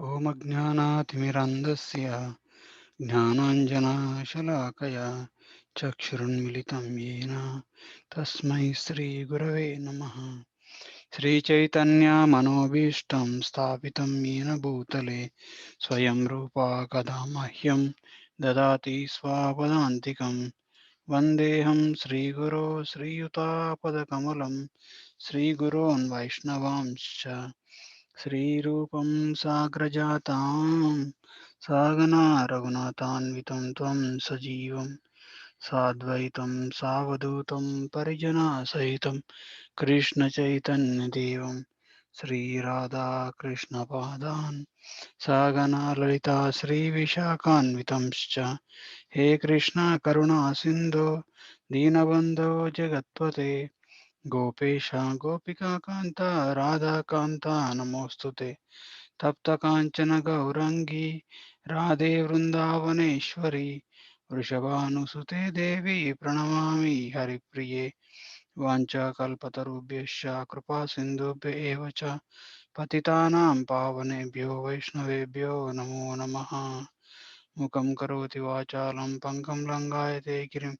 ॐ अज्ञानातिमिरन्धस्य ज्ञानाञ्जनशलाकया चक्षुरुन्मिलितं येन तस्मै श्रीगुरवे नमः। श्रीचैतन्यमनोभीष्टं स्थापितं येन भूतले स्वयं रूपा कदा मह्यं ददाति स्वापदान्तिकं। वन्देऽहं श्रीगुरो श्रीयुतापदकमलं श्रीगुरोन् वैष्णवांश्च श्रीरूपं साग्रजातां सहगना रघुनाथान्वितं त्वं सजीवं साद्वैतं सावधूतं परिजनसहितं कृष्णचैतन्यदेवं श्रीराधाकृष्णपादान् सहगना ललिता श्रीविशाखान्वितंश्च हे कृष्ण करुणा सिन्धो दीनबन्धो जगत्पते गोपेश गोपिकान्त राधाकान्त नमोऽस्तु तप्तकाञ्चन गौरङ्गी राधे वृन्दावनेश्वरी वृषभानुसुते देवी प्रणमामि हरिप्रिये वाञ्छाकल्पतरुभ्यश्च कृपासिन्धुभ्य एव च पतितानां पावनेभ्यो वैष्णवेभ्यो नमो नमः। मुखं करोति वाचालं पङ्गं लङ्घयते गिरिं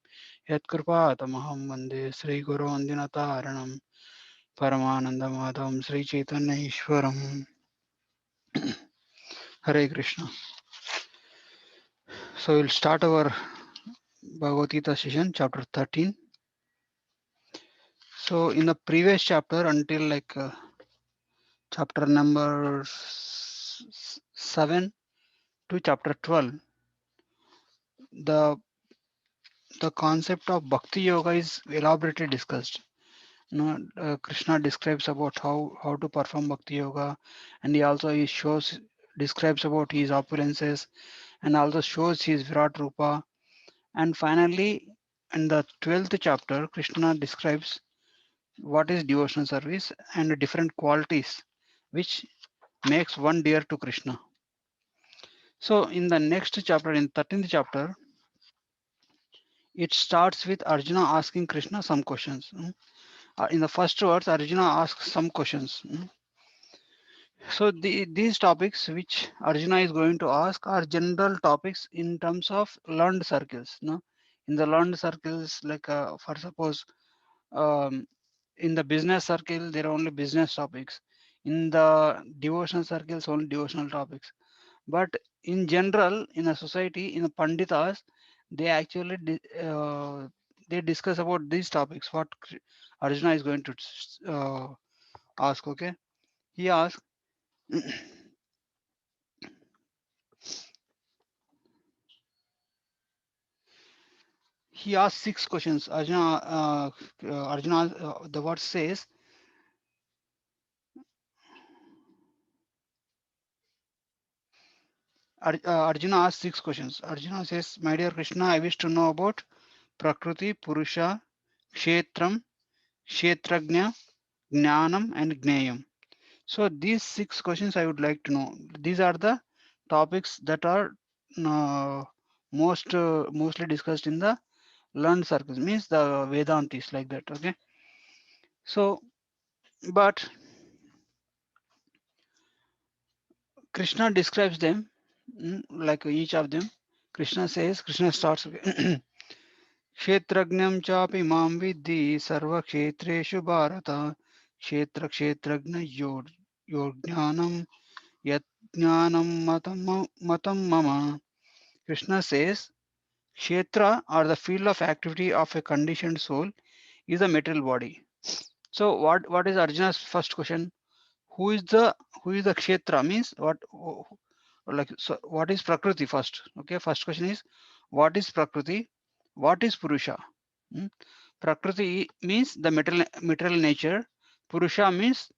यत्कृपातमहं वन्दे श्रीगुरोन् दिनतारिणं परमानन्दमाधवं श्रीचैतन्य ईश्वरम्। हरे Krishna. So we'll start our Bhagavad Gita session, chapter 13. So in the previous chapter, until chapter number 7 to chapter 12, the the concept of Bhakti Yoga is elaborately discussed. Krishna describes about how to perform Bhakti Yoga, and he shows describes about his opulences, and also shows his Virat Rupa. And finally, in the 12th chapter, Krishna describes what is devotional service and the different qualities which makes one dear to Krishna. So in the next chapter, in 13th chapter, it starts with Arjuna asking Krishna some questions. In the first words, Arjuna asks some questions. So these topics which Arjuna is going to ask are general topics in terms of learned circles. In the learned circles, for suppose, um, in the business circle, there are only business topics. In the devotional circles, only devotional topics. But in general, in a society, in the panditas, they actually they discuss about these topics. What Arjuna is going to ask. Okay, he asks. He asked six questions. Arjuna, the word says, Arjuna asked six questions. Arjuna says, my dear Krishna, I wish to know about Prakriti, Purusha, Kshetram, Kshetrajna, Jnanam, and Gnayam. So these six questions I would like to know. These are the topics that are mostly discussed in the learned circles, means the Vedantis like that. Okay. So, but Krishna describes them like each of them. Krishna starts Kshetrajnam chapi mam vidhi sarva kshetreshu bharata kshetra kshetrajna yojnanam yat jnanam matam mama. Krishna says Kshetra or the field of activity of a conditioned soul is a material body. So what is Arjuna's first question? Who is the who is the Kshetra means so what is Prakriti first? Okay, first question is what is Prakriti? What is Purusha? Hmm? Prakriti means the material nature. Purusha means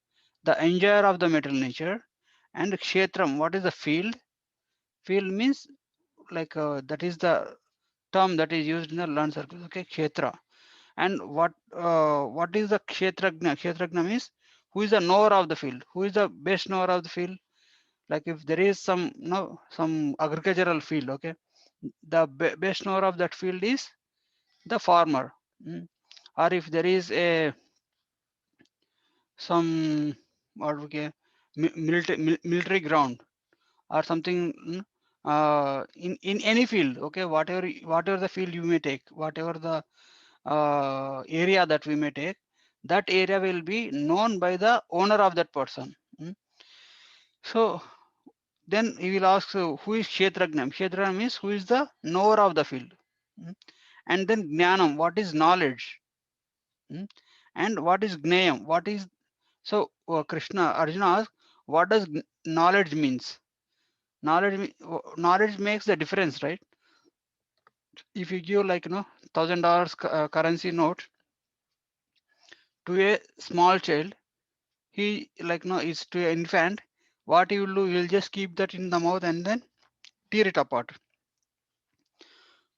the enjoyer of the material nature. And Kshetram, what is the field? Field means that is the term that is used in the learned circles. Okay, Kshetra. And what is the Kshetrajna? Kshetrajna means who is the knower of the field? Who is the best knower of the field? Like if there is some some agricultural field, okay, the best knower of that field is the farmer. Or if there is a some what okay military ground, or something, in any field, okay, whatever the field you may take, whatever the area that we may take, that area will be known by the owner of that person. So then he will ask, who is Kshetrajna? Kshetrajna means who is the knower of the field. And then Jnanam, what is knowledge? And what is Gnayam? What is, so Arjuna asks, what does knowledge means? Knowledge makes the difference, right? If you give like $1,000 currency note to a small child, he like is to an infant, what he will do, he will just keep that in the mouth and then tear it apart.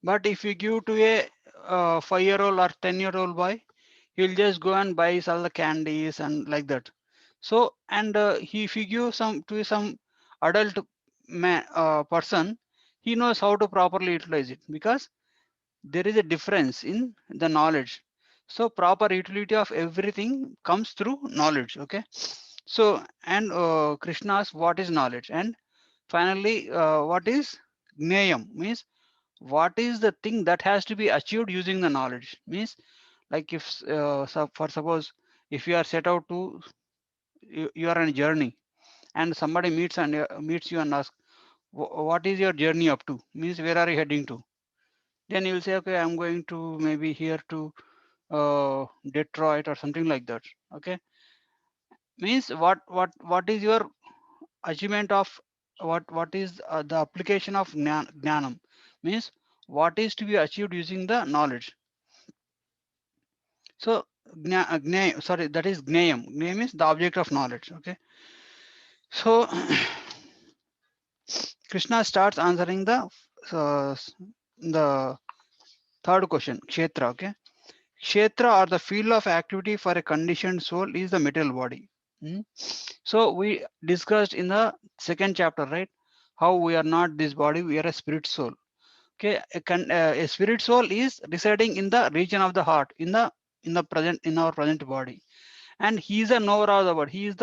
But if you give to a 5-year-old or 10-year-old boy, he'll just go and buy all the candies and like that. So, and if you give some to some adult man person, he knows how to properly utilize it, because there is a difference in the knowledge. So proper utility of everything comes through knowledge. Okay. So, and Krishna asks, what is knowledge? And finally, what is gnayam? Means what is the thing that has to be achieved using the knowledge? Means like if for suppose, if you are set out to, you are on a journey, and somebody meets you and asks, what is your journey up to? Means where are you heading to? Then you will say, okay, I'm going to maybe here to Detroit or something like that. Okay, means what is your achievement of, what is the application of gnanam? Means what is to be achieved using the knowledge. So sorry, that is gnayam. Gnayam is the object of knowledge. Okay, so Krishna starts answering uh, the third question, kshetra. Okay, kshetra, or the field of activity for a conditioned soul, is the material body. So we discussed in the second chapter, right? How we are not this body, we are a spirit soul. Okay, a spirit soul is residing in the region of the heart, in our present body, and he is a knower of the body.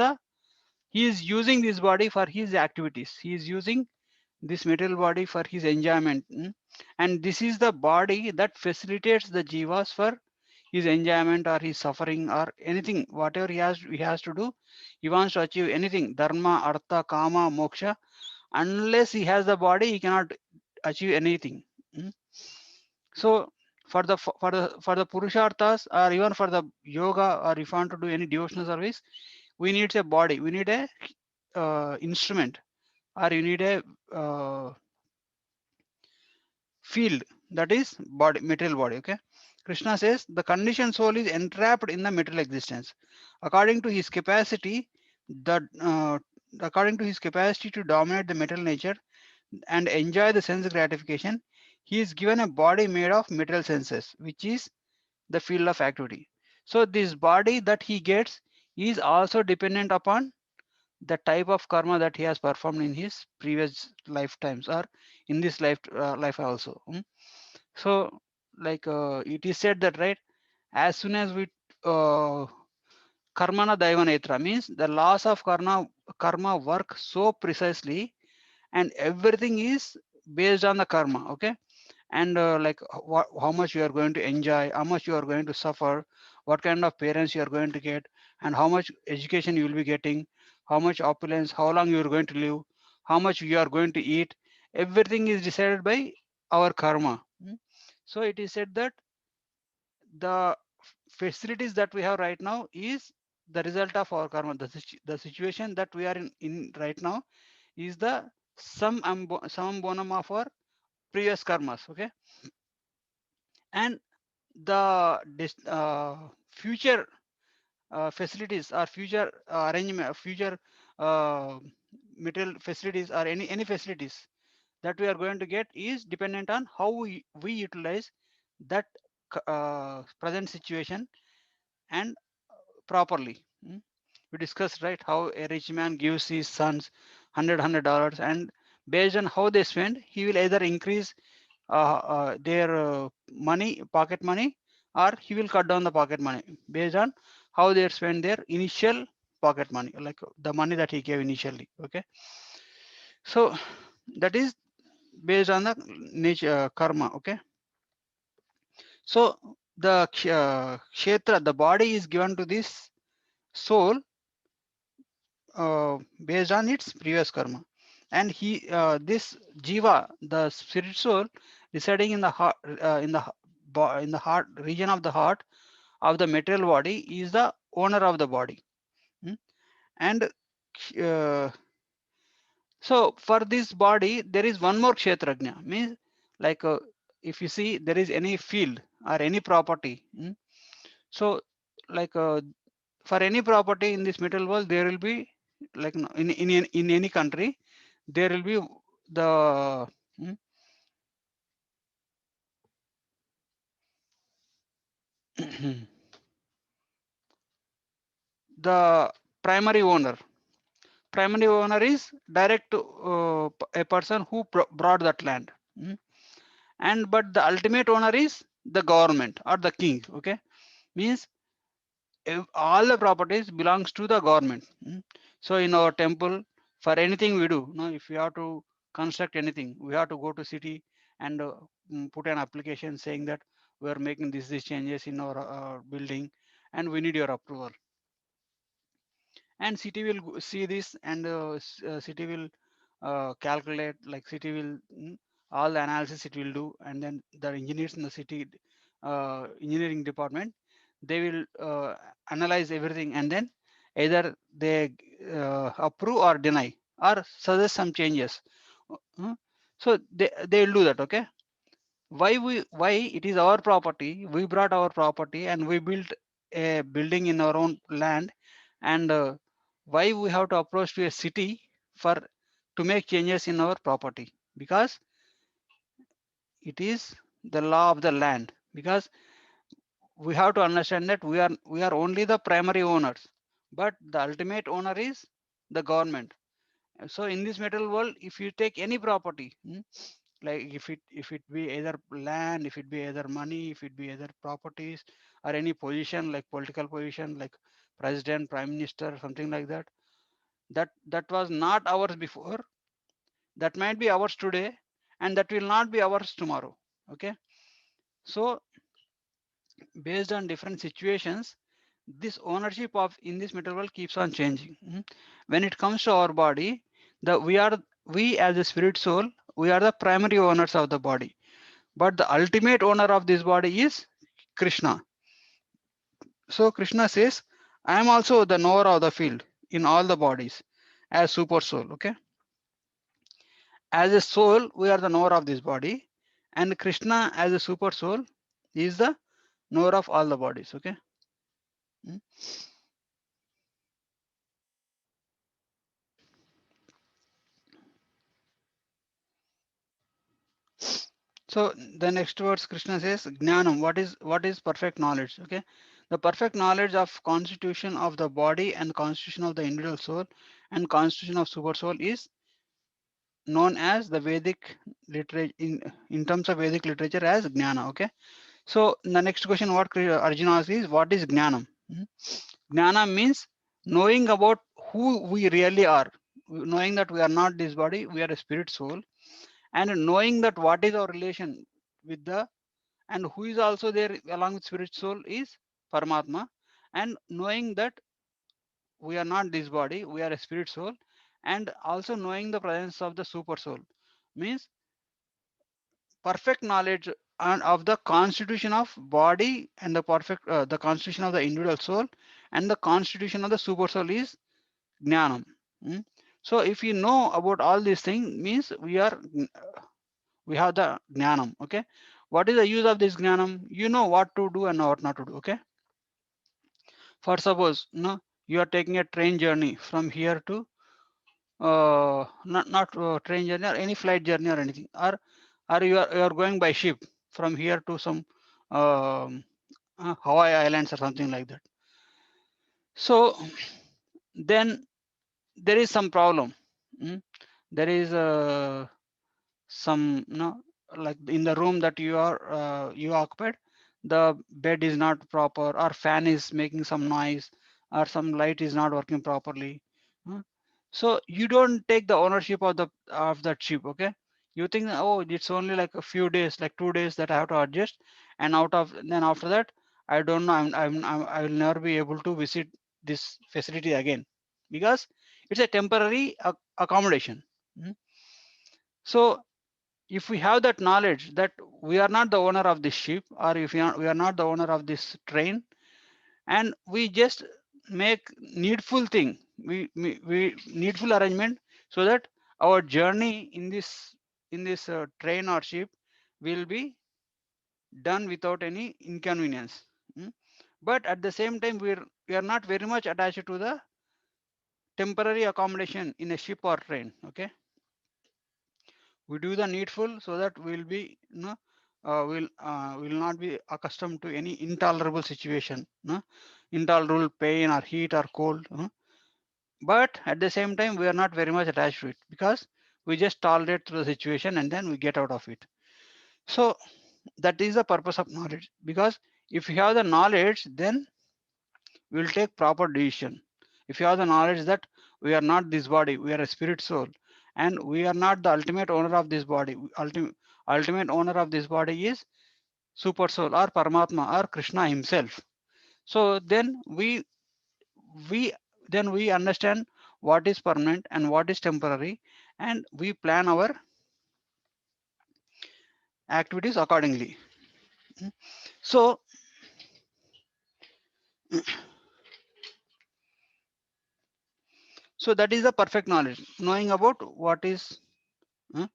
He is using this body for his activities. He is using this material body for his enjoyment. And this is the body that facilitates the jivas for his enjoyment or his suffering or anything, whatever he has to do. He wants to achieve anything, dharma, artha, kama, moksha. Unless he has the body, he cannot achieve anything. So for the purusharthas, or even for the yoga, or if you want to do any devotional service, we need a body, we need a instrument, or you need a field, that is body, material body. Okay, Krishna says the conditioned soul is entrapped in the material existence. According to his capacity, the according to his capacity to dominate the material nature and enjoy the sense gratification, he is given a body made of material senses, which is the field of activity. So this body that he gets is also dependent upon the type of karma that he has performed in his previous lifetimes, or in this life also. So like it is said that, right, as soon as we uh, karmana daivanetra, means the laws of karma work so precisely, and everything is based on the karma. Okay, and like how much you are going to enjoy, how much you are going to suffer, what kind of parents you are going to get, and how much education you will be getting, how much opulence, how long you are going to live, how much you are going to eat, everything is decided by our karma. So it is said that the facilities that we have right now is the result of our karma. The situation that we are in right now is the sum bonum of our previous karmas. Okay, and the future facilities, or future arrangement, future uh, material facilities, or any facilities that we are going to get is dependent on how we utilize that present situation and properly. We discussed, right, how a rich man gives his sons $100, and based on how they spend, he will either increase their money, pocket money, or he will cut down the pocket money based on how they spend their initial pocket money, like the money that he gave initially. Okay, So that is based on the nature karma. Okay. So the kshetra, the body is given to this soul based on its previous karma, and this jiva, the spirit soul residing in the heart, in the heart region of the heart of the material body, is the owner of the body. Mm. And uh, so for this body there is one more kshetrajna, means like if you see there is any field or any property. So like for any property in this material world there will be, like in any country there will be the mm, the primary owner. Primary owner is direct a person who brought that land. Mm. And but the ultimate owner is the government or the king. Okay, means all the properties belongs to the government. So in our temple, for anything we do, if we have to construct anything, we have to go to city and put an application saying that we are making these changes in our building and we need your approval. And city will see this, and city will calculate, like city will all the analysis it will do, and then the engineers in the city engineering department, they will analyze everything, and then either they approve or deny or suggest some changes. So they will do that. Okay, why it is our property, we brought our property and we built a building in our own land, and why we have to approach to a city for to make changes in our property? Because it is the law of the land. Because we have to understand that we are only the primary owners, but the ultimate owner is the government. So in this material world, if you take any property, like if it be either land, if it be either money, if it be either properties, or any position like political position like president, prime minister, something like that, that was not ours before, that might be ours today, and that will not be ours tomorrow. Okay, so based on different situations, this ownership of in this material world keeps on changing. When it comes to our body, the we as a spirit soul, we are the primary owners of the body, but the ultimate owner of this body is Krishna. So Krishna says, I am also the knower of the field in all the bodies as super soul. Okay, as a soul we are the knower of this body, and Krishna as a super soul is the knower of all the bodies. Okay. Mm. So the next words Krishna says, Jnanam, what is perfect knowledge? Okay. The perfect knowledge of constitution of the body and constitution of the individual soul and constitution of super soul is known as the Vedic literature in terms of Vedic literature as Jnana. Okay. So the next question what Arjuna asks is, what is Jnanam? Jnana means knowing about who we really are, knowing that we are not this body, we are a spirit soul, and knowing that what is our relation with the, and who is also there along with spirit soul is Paramatma, and knowing that we are not this body, we are a spirit soul, and also knowing the presence of the super soul means perfect knowledge and of the constitution of body and the perfect the constitution of the individual soul and the constitution of the super soul is jnanam. So if you know about all these things means we have the jnanam. Okay, what is the use of this jnanam? You know what to do and what not to do. Okay, for suppose you are taking a train journey from here to not train journey or any flight journey or anything, or you are going by ship from here to some um, Hawaii Islands or something like that. So then there is some problem. There is some like in the room that you occupied, the bed is not proper, or fan is making some noise, or some light is not working properly. So you don't take the ownership of that ship, okay? You think, oh, it's only like a few days, like 2 days that I have to adjust, and out of then after that, I don't know, I will never be able to visit this facility again because it's a temporary accommodation. Mm. So if we have that knowledge that we are not the owner of this ship, or if we are not the owner of this train, and we just make needful thing, we needful arrangement so that our journey in this train or ship will be done without any inconvenience. Mm. But at the same time, we are not very much attached to the temporary accommodation in a ship or train, okay? We do the needful so that we'll be, will not be accustomed to any intolerable situation, intolerable pain or heat or cold. But at the same time, we are not very much attached to it because we just tolerate through the situation and then we get out of it. So that is the purpose of knowledge, because if you have the knowledge, then we will take proper decision. If you have the knowledge that we are not this body, we are a spirit soul, and we are not the ultimate owner of this body. Ultimate owner of this body is super soul or Paramatma or Krishna himself. So we then we understand what is permanent and what is temporary, and we plan our activities accordingly. So so that is the perfect knowledge, knowing about what is. uh,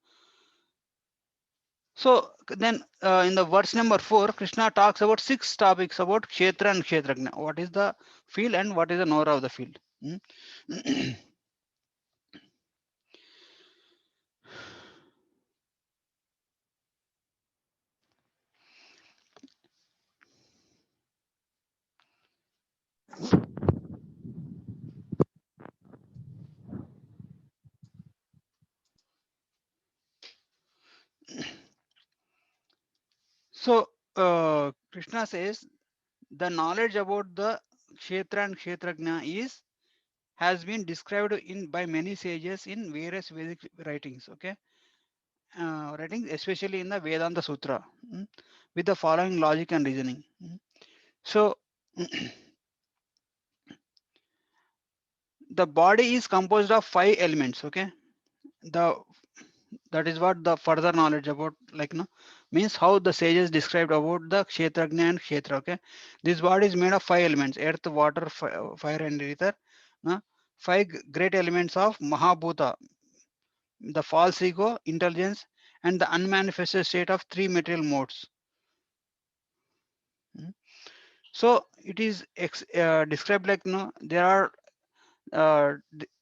So then in the verse number 4, Krishna talks about 6 topics about Kshetra and Kshetrajna. What is the field and what is the knower of the field? So Krishna says the knowledge about the Kshetra and Kshetrajna has been described in by many sages in various Vedic writings. Okay, writings especially in the Vedanta Sutra, with the following logic and reasoning. So the body is composed of 5 elements. Okay, the that is what the further knowledge about, like, means how the sages described about the Kshetrajna and Kshetra. Okay, this body is made of 5 elements: earth, water, fire and ether. no? Five great elements of Mahabhuta, the false ego, intelligence, and the unmanifested state of 3 material modes. Mm. So it is described like, there are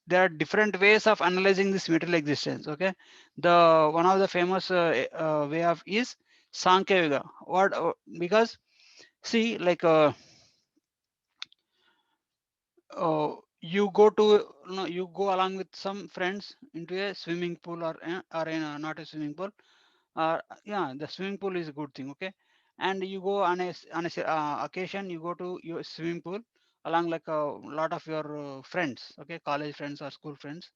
there are different ways of analyzing this material existence. Okay, the one of the famous way of is Sankhya Yoga. What because see, like, you go to, you go along with some friends into a swimming pool, or in a, not a swimming pool, yeah, the swimming pool is a good thing. Okay, and you go on a occasion, you go to your swimming pool along like a lot of your friends, okay, college friends or school friends,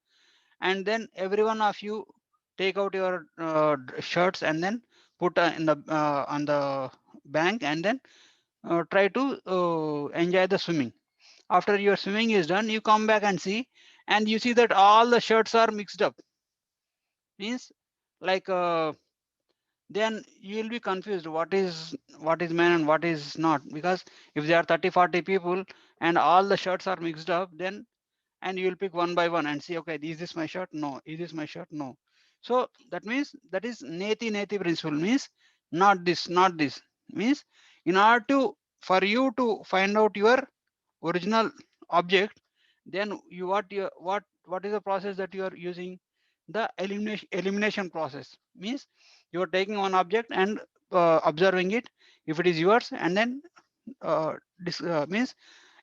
and then every one of you take out your shirts and then put in the on the bank, and then try to enjoy the swimming. After your swimming is done, you come back and see, and you see that all the shirts are mixed up. Means, like, then you will be confused what is man and what is not, because if there are 30-40 people and all the shirts are mixed up, then, and you will pick one by one and see, okay, is this my shirt? No. Is this my shirt? No. So that means that is neti principle, means not this, not this. Means, in order to, for you to find out your original object, then you, what is the process that you are using? The elimination process. Means you are taking one object and observing it if it is yours, and then means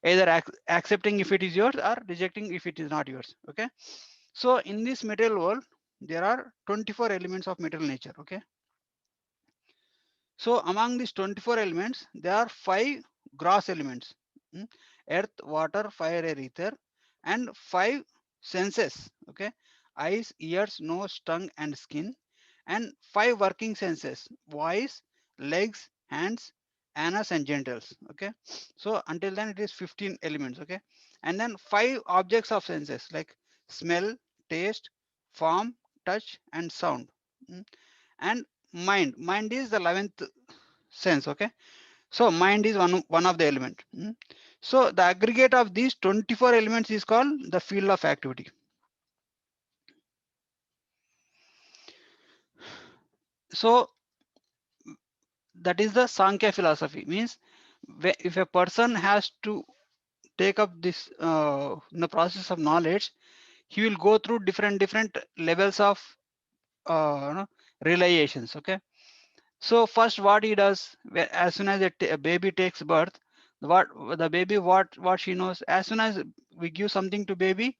either accepting if it is yours or rejecting if it is not yours. Okay, so in this material world there are 24 elements of material nature. Okay, so among these 24 elements there are 5 gross elements: earth, water, fire, air, ether, and 5 senses, okay? Eyes, ears, nose, tongue, and skin. And 5 working senses: voice, legs, hands, anus, and genitals, okay? So until then it is 15 elements, okay? And then 5 objects of senses like smell, taste, form, touch, and sound. Mm. And mind is the 11th sense, okay? So mind is one of the element. Mm. So the aggregate of these 24 elements is called the field of activity. So that is the Sankhya philosophy. Means if a person has to take up this in the process of knowledge, he will go through different levels of realizations. Okay. So first, what he does, as soon as a baby takes birth, what the baby what she knows, as soon as we give something to baby,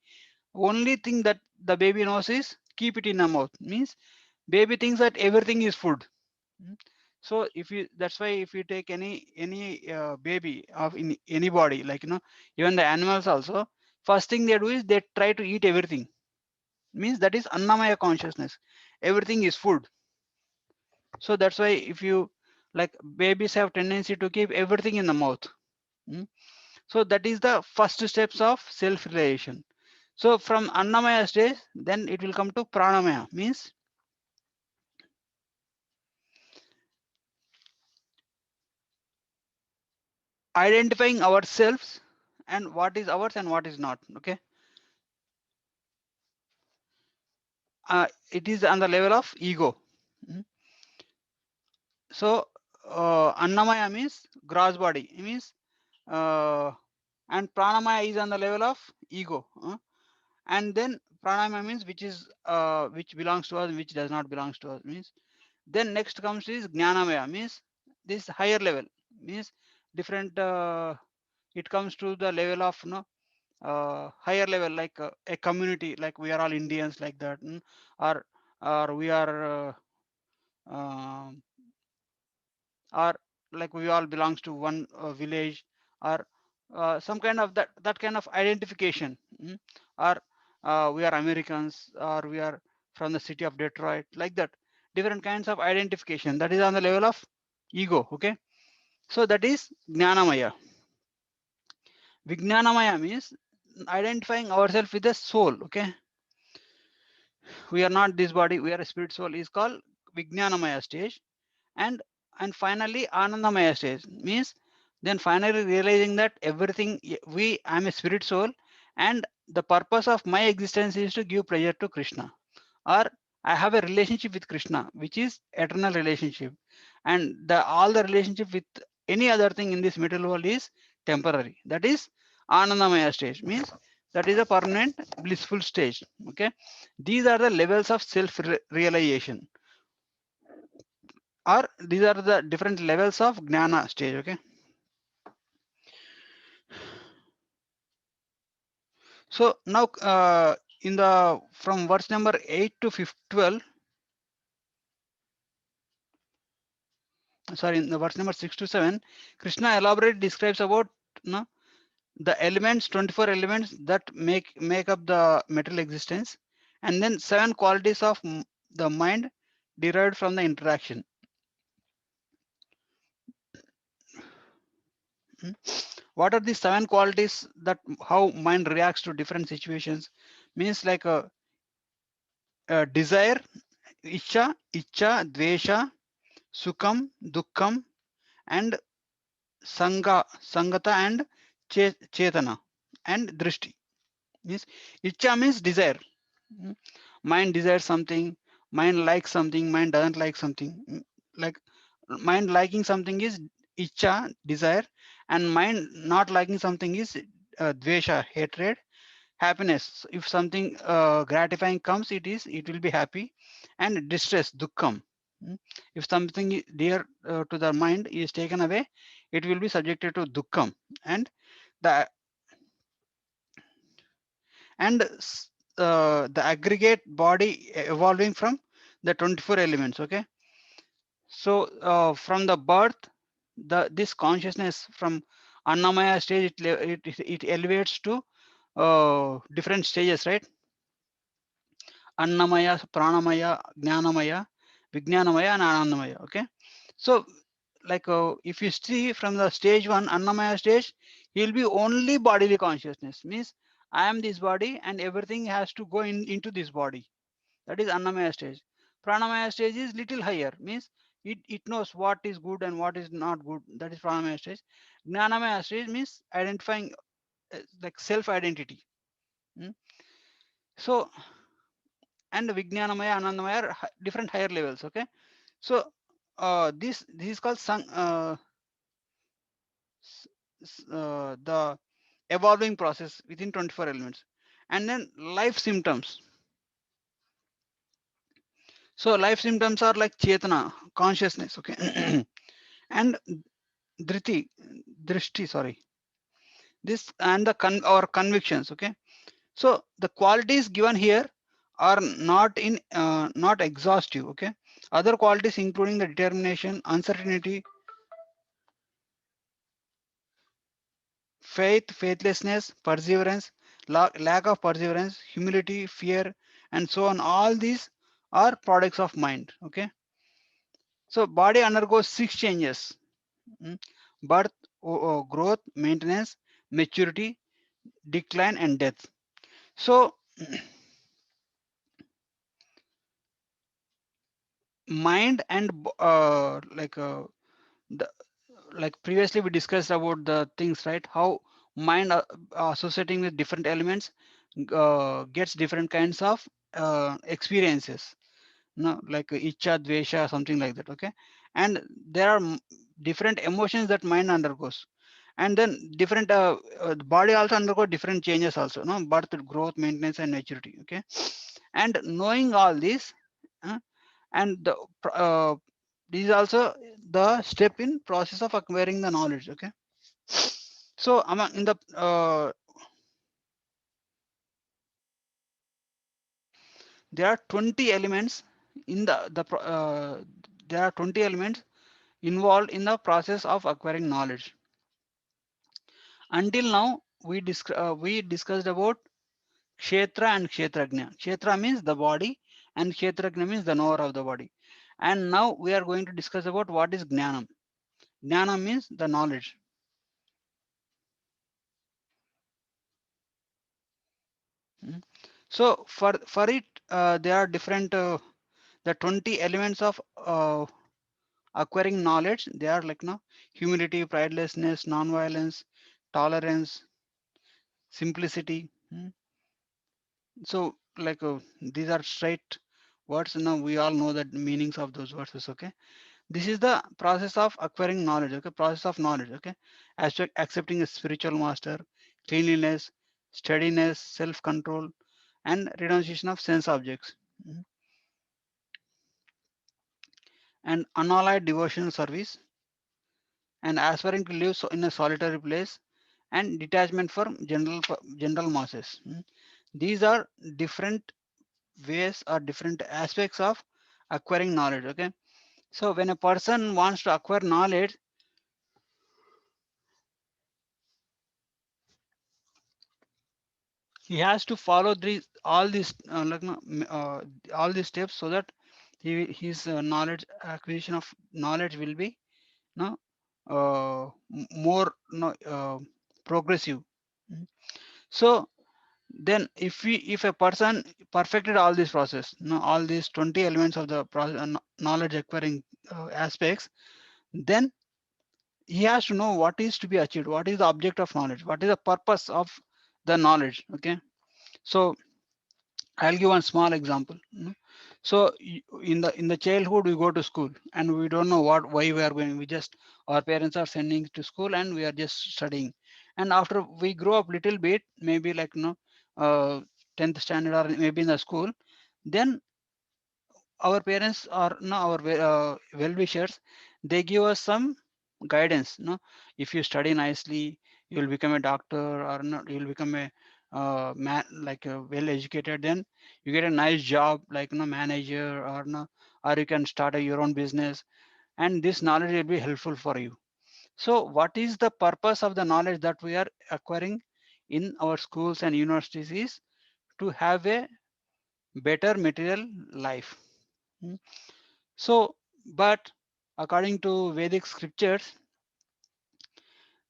only thing that the baby knows is keep it in the mouth. Means baby thinks that everything is food. Mm. So if you, that's why if you take any baby of in anybody, like even the animals also, first thing they do is they try to eat everything. Means that is annamaya consciousness. Everything is food. So that's why if you, like, babies have tendency to keep everything in the mouth. Mm. So that is the first steps of self realization. So from annamaya stage, then it will come to pranamaya. Means identifying ourselves and what is ours and what is not. Okay. It is on the level of ego. Mm. So annamaya means gross body. It means and pranamaya is on the level of ego. And then pranamaya means which belongs to us, which does not belongs to us. Means then next comes is jnanamaya. Means this higher level. Means different. It comes to the level of higher level, like a community, like we are all Indians, like that. Or we are um, or like we all belongs to one village, or some kind of that kind of identification. Or we are Americans, or we are from the city of Detroit, like that. Different kinds of identification, that is on the level of ego. Okay. So that is jnanamaya. Vijnanamaya means identifying ourselves with the soul. Okay. We are not this body, we are a spirit soul, is called Vijnanamaya stage. and and finally Anandamaya stage means then finally realizing that everything, I'm a spirit soul, and the purpose of my existence is to give pleasure to Krishna, or I have a relationship with Krishna which is eternal relationship, and the all the relationship with any other thing in this material world is temporary. That is Anandamaya stage. Means that is a permanent blissful stage. Okay. These are the levels of self realization, or these are the different levels of jnana stage. Okay. So now in the from verse number 8 to 12, sorry, in the verse number 6 to 7, Krishna elaborate describes about, you know, the elements, 24 elements that make up the material existence, and then 7 qualities of the mind derived from the interaction. Hmm. What are the 7 qualities that how mind reacts to different situations? Means like a desire, icha, dvesha, sukham, dukkham, and sangata, and chetana, and drishti. Means icha means desire. Mm. Mind desires something, mind likes something, mind doesn't like something. Like mind liking something is icha, desire, and mind not liking something is dvesha, hatred. Happiness, if something gratifying comes, it will be happy. And distress, dukkham. Mm. If something dear to the mind is taken away, it will be subjected to dukkham. And the the aggregate body evolving from the 24 elements. Okay. So from the birth, this consciousness from annamaya stage, it elevates to different stages, right? Annamaya, Pranamaya, Jnanamaya, Vijnanamaya, and Anandamaya. Okay, so like if you see from the stage one, Annamaya stage, he'll be only bodily consciousness. Means I am this body, and everything has to go into this body. That is Annamaya stage. Pranamaya stage is little higher. Means it knows what is good and what is not good. That is Pranamaya stage. Jnanamaya stage means identifying like self identity. So and Vijnanamaya, Anandamaya are different higher levels. Okay, so this is called the evolving process within 24 elements. And then life symptoms. So life symptoms are like Chetana, consciousness. Okay, and Driti, Drishti, sorry. This and the or convictions. Okay, so the qualities given here are not exhaustive. Okay, other qualities including the determination, uncertainty, faith, faithlessness, perseverance, lack of perseverance, humility, fear, and so on. All these are products of mind. Okay, so body undergoes 6 changes: birth, growth, maintenance, maturity, decline, and death. So mind and the like previously we discussed about the things, right? How mind associating with different elements gets different kinds of experiences, no, like icha, dvesha, something like that. Okay, and there are different emotions that mind undergoes, and then different the body also undergo different changes also, no, birth, growth, maintenance, and maturity. Okay, and knowing all this, uh, and this is also the step in process of acquiring the knowledge. Okay, so among in the there are 20 elements in there are 20 elements involved in the process of acquiring knowledge. Until now we discussed about kshetra and kshetrajna. Kshetra means the body and kshetrajna means the knower of the body. And now we are going to discuss about what is jnanam. Jnana means the knowledge. Mm. So for it, there are different the 20 elements of acquiring knowledge. They are like no humility, pridelessness, non-violence, tolerance, simplicity. So like these are straight words. Now we all know that meanings of those words. Okay, this is the process of acquiring knowledge. Okay, process of knowledge. Okay, accepting a spiritual master, cleanliness, steadiness, self-control, and renunciation of sense objects. Mhm. And unallied devotional service, and aspiring to live in a solitary place, and detachment from general masses. These are different ways or different aspects of acquiring knowledge. Okay, so when a person wants to acquire knowledge, he has to follow all these all these steps, so that his knowledge acquisition of knowledge will be no more no progressive. Mm. So then if a person perfected all this process, all these 20 elements of the knowledge acquiring aspects, then he has to know what is to be achieved, what is the object of knowledge, what is the purpose of the knowledge. Okay, so I'll give one small example. So in the childhood we go to school and we don't know why we are going. We just our parents are sending to school and we are just studying. And after we grow up little bit, maybe like 10th standard or maybe in the school, then our parents or no our well-wishers, they give us some guidance. If you study nicely, you will become a doctor, or no, you will become a man, like well educated, then you get a nice job like manager, or no, or you can start your own business, and this knowledge will be helpful for you. So what is the purpose of the knowledge that we are acquiring in our schools and universities is to have a better material life. Hmm. So, but according to Vedic scriptures,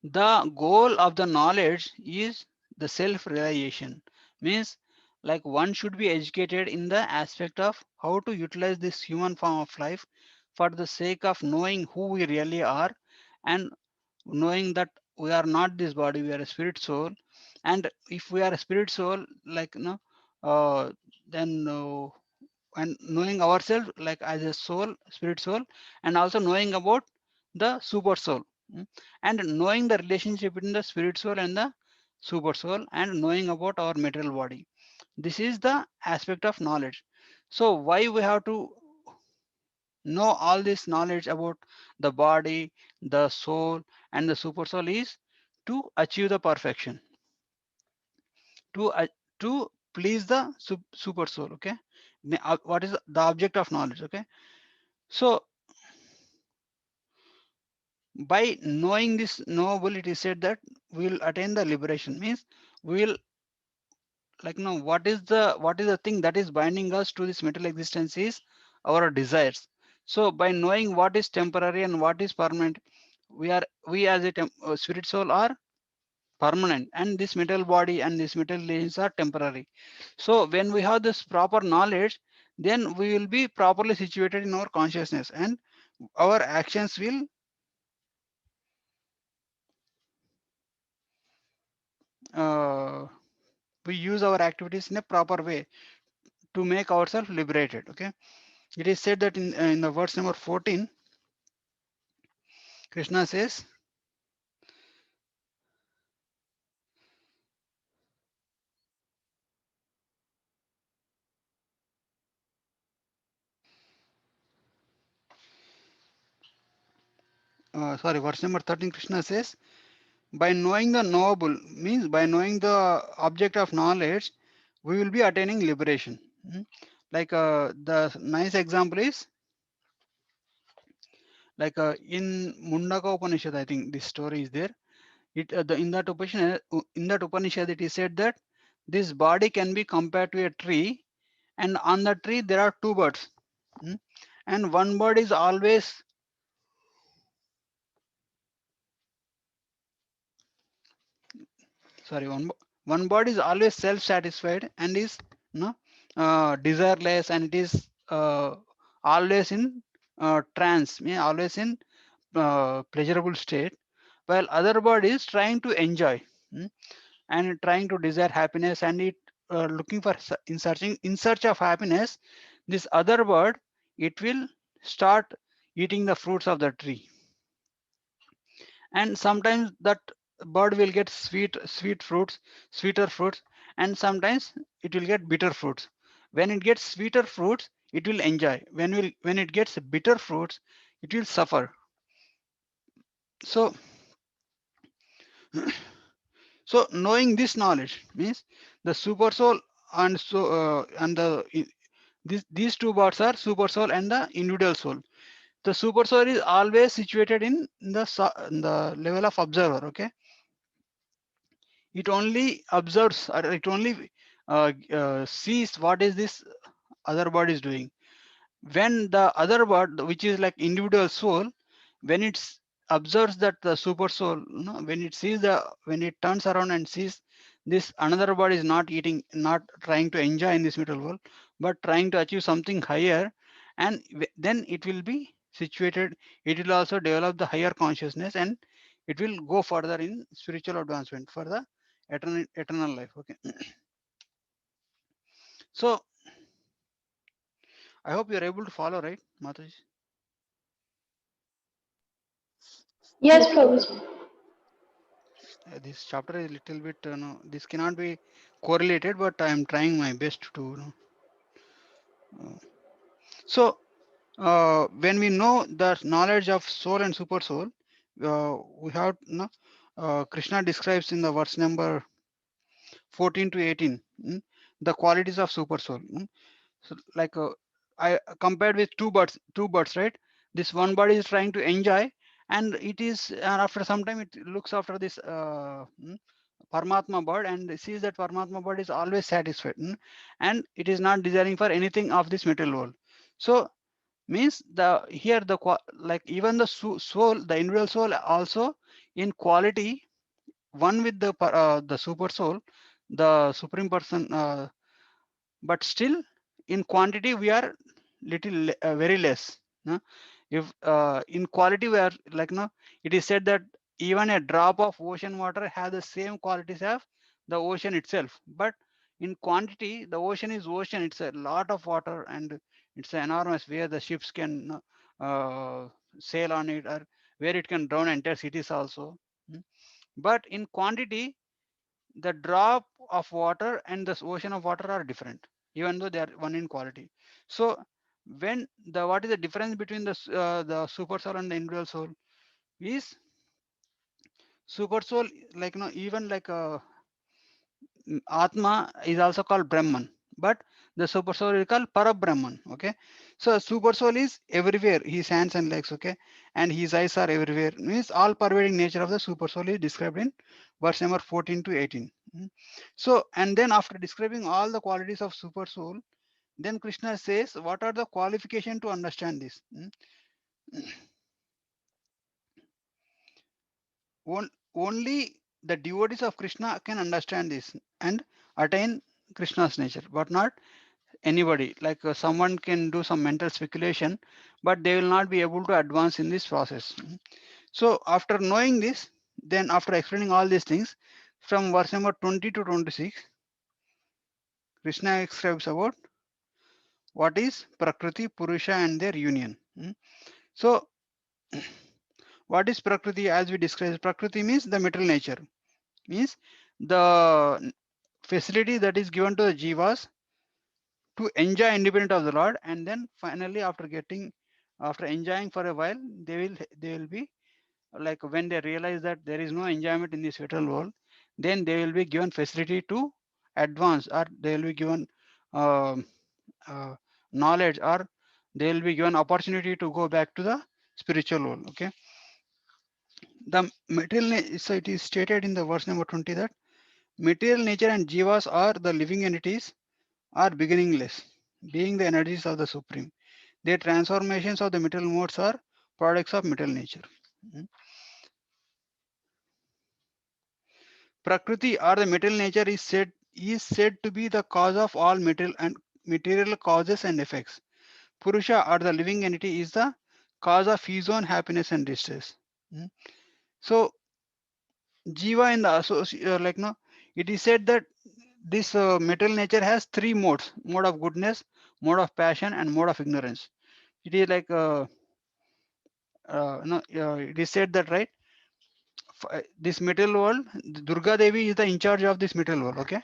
the goal of the knowledge is the self-realization. Means like one should be educated in the aspect of how to utilize this human form of life for the sake of knowing who we really are, and knowing that we are not this body, we are a spirit soul. And if we are a spirit soul, like then and knowing ourselves like as a soul, spirit soul, and also knowing about the super soul. Mm. And knowing the relationship between the spirit soul and the super soul, and knowing about our material body, this is the aspect of knowledge. So why we have to know all this knowledge about the body, the soul, and the super soul is to achieve the perfection, to to please the super soul. Okay. What is the object of knowledge? Okay. So by knowing this knowable, it is said that we will attain the liberation. Means we will like know what is the thing that is binding us to this material existence is our desires. So by knowing what is temporary and what is permanent, we as a spirit soul are permanent, and this material body and this material relations are temporary. So when we have this proper knowledge, then we will be properly situated in our consciousness, and our actions will uh, we use our activities in a proper way to make ourselves liberated. Okay. It is said that in the verse number 14, Krishna says, sorry, verse number 13, Krishna says, by knowing the knowable, means by knowing the object of knowledge, we will be attaining liberation. Mm. Like the nice example is like in Mundaka Upanishad, I think this story is there. In that Upanishad, it is said that this body can be compared to a tree, and on the tree there are two birds. Mm. And one bird is always, sorry, one bird is always self-satisfied and is desireless, and it is always in trance, mean always in pleasurable state, while other bird is trying to enjoy, mm, and trying to desire happiness, and it looking for in search of happiness. This other bird, it will start eating the fruits of the tree, and sometimes that bird will get sweet fruits, sweeter fruits, and sometimes it will get bitter fruits. When it gets sweeter fruits, it will enjoy. When it gets bitter fruits, it will suffer. So so knowing this knowledge means the super soul, and these two birds are super soul and the individual soul. The super soul is always situated in in the level of observer. Okay. It only observes, or it only sees what is this other bird is doing. When the other bird, which is like individual soul, when it observes that the super soul, when it sees when it turns around and sees this another bird is not eating, not trying to enjoy in this material world, but trying to achieve something higher, and then it will be situated, it will also develop the higher consciousness, and it will go further in spiritual advancement for the eternal life. Okay. So I hope you are able to follow, right, Mataji? Yes, Prabhuji. This chapter is little bit, no, this cannot be correlated, but I am trying my best to, so when we know the knowledge of soul and super soul, we have, Krishna describes in the verse number 14 to 18, the qualities of super soul. So like I compared with two birds, right? This one bird is trying to enjoy, and it is, and after some time it looks after this Paramatma bird and sees that Paramatma bird is always satisfied, and it is not desiring for anything of this material world. So means the here the like even the soul, the individual soul also in quality one with the super soul, the supreme person, but still in quantity we are very less. No? If in quality we are like no, it is said that even a drop of ocean water has the same qualities of the ocean itself, but in quantity the ocean is ocean, it's a lot of water and it's enormous where the ships can sail on it, or where it can drown entire cities also. Mm. But in quantity the drop of water and the ocean of water are different, even though they are one in quality. So when the what is the difference between the super soul and the individual soul is super soul, like even like Atma is also called Brahman, but the super soul is called Parabrahman. Okay, so super soul is everywhere. His hands and legs, okay, and his eyes are everywhere. Means all pervading nature of the super soul is described in verse number 14 to 18. So, and then after describing all the qualities of super soul, then Krishna says, what are the qualification to understand this? Only the devotees of Krishna can understand this and attain Krishna's nature, but not anybody. Like someone can do some mental speculation, but they will not be able to advance in this process. So after knowing this, then after explaining all these things, from verse number 20 to 26, Krishna describes about what is Prakriti, Purusha and their union. So what is Prakriti? As we discussed, Prakriti means the material nature, means the facility that is given to the jivas to enjoy independent of the Lord, and then finally after enjoying for a while, they will be like when they realize that there is no enjoyment in this material world, then they will be given facility to advance, or they will be given um uh, knowledge, or they will be given opportunity to go back to the spiritual world. Okay, the so it is stated in the verse number 20 that material nature and jivas are the living entities, are beginningless, being the energies of the supreme. Their transformations of the material modes are products of material nature. Mm. Prakriti or the material nature is said to be the cause of all material causes and effects. Purusha or the living entity is the cause of his own happiness and distress. Mm. So Jiva in the like no, it is said that this material nature has three modes: mode of goodness, mode of passion, and mode of ignorance. It is like no, it is said that right. This material world, Durga Devi is the in charge of this material world. Okay,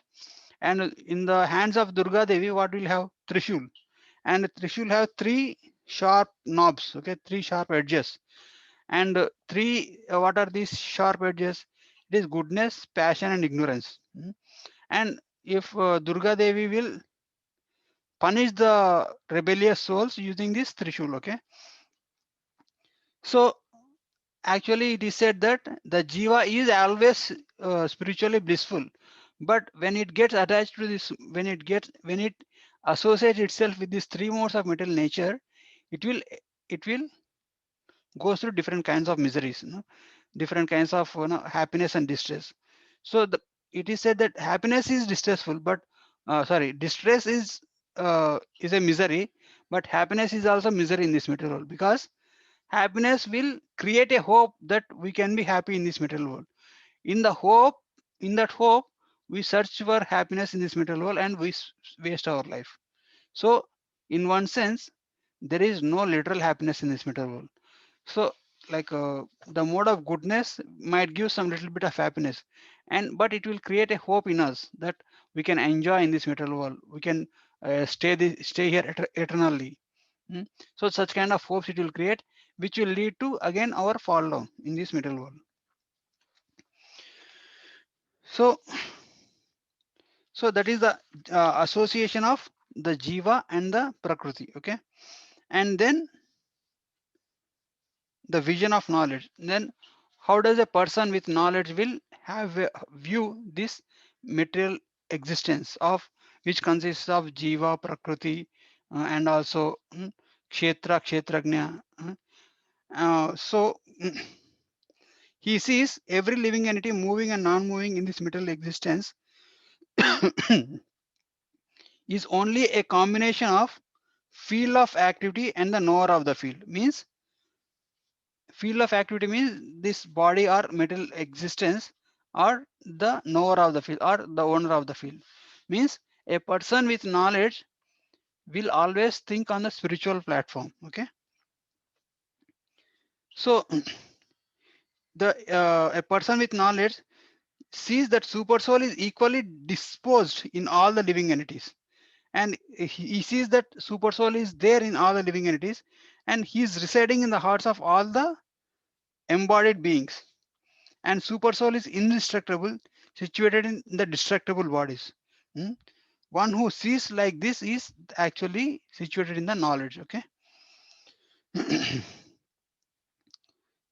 and in the hands of Durga Devi, what will have Trishul, and Trishul have three sharp knobs. Okay, three sharp edges, and three. What are these sharp edges? It is goodness, passion, and ignorance. And if Durga Devi will punish the rebellious souls using this Trishul, okay? So actually it is said that the Jiva is always spiritually blissful, but when it gets attached to this, when it associates itself with these three modes of material nature, it will go through different kinds of miseries, different kinds of happiness and distress. So it is said that happiness is distressful, but distress is a misery, but happiness is also misery in this material world, because happiness will create a hope that we can be happy in this material world. In the hope, in that hope, we search for happiness in this material world and we waste our life. So, in one sense, there is no literal happiness in this material world. So like the mode of goodness might give some little bit of happiness, and but it will create a hope in us that we can enjoy in this material world, we can stay here eternally. Mm. So such kind of hopes it will create, which will lead to again our fall down in this material world. So that is the association of the jiva and the prakriti. Okay, and then the vision of knowledge. Then how does a person with knowledge will have view this material existence of which consists of jiva, prakriti, and also kshetra, kshetrajna. So he sees every living entity moving and non-moving in this material existence is only a combination of field of activity and the knower of the field. Means field of activity means this body or material existence or the knower of the field or the owner of the field. Means a person with knowledge will always think on the spiritual platform. Okay. So the a person with knowledge sees that super soul is equally disposed in all the living entities, and he sees that super soul is there in all the living entities, and he is residing in the hearts of all the embodied beings, and super soul is indestructible, situated in the destructible bodies. Hmm? One who sees like this is actually situated in the knowledge. Okay.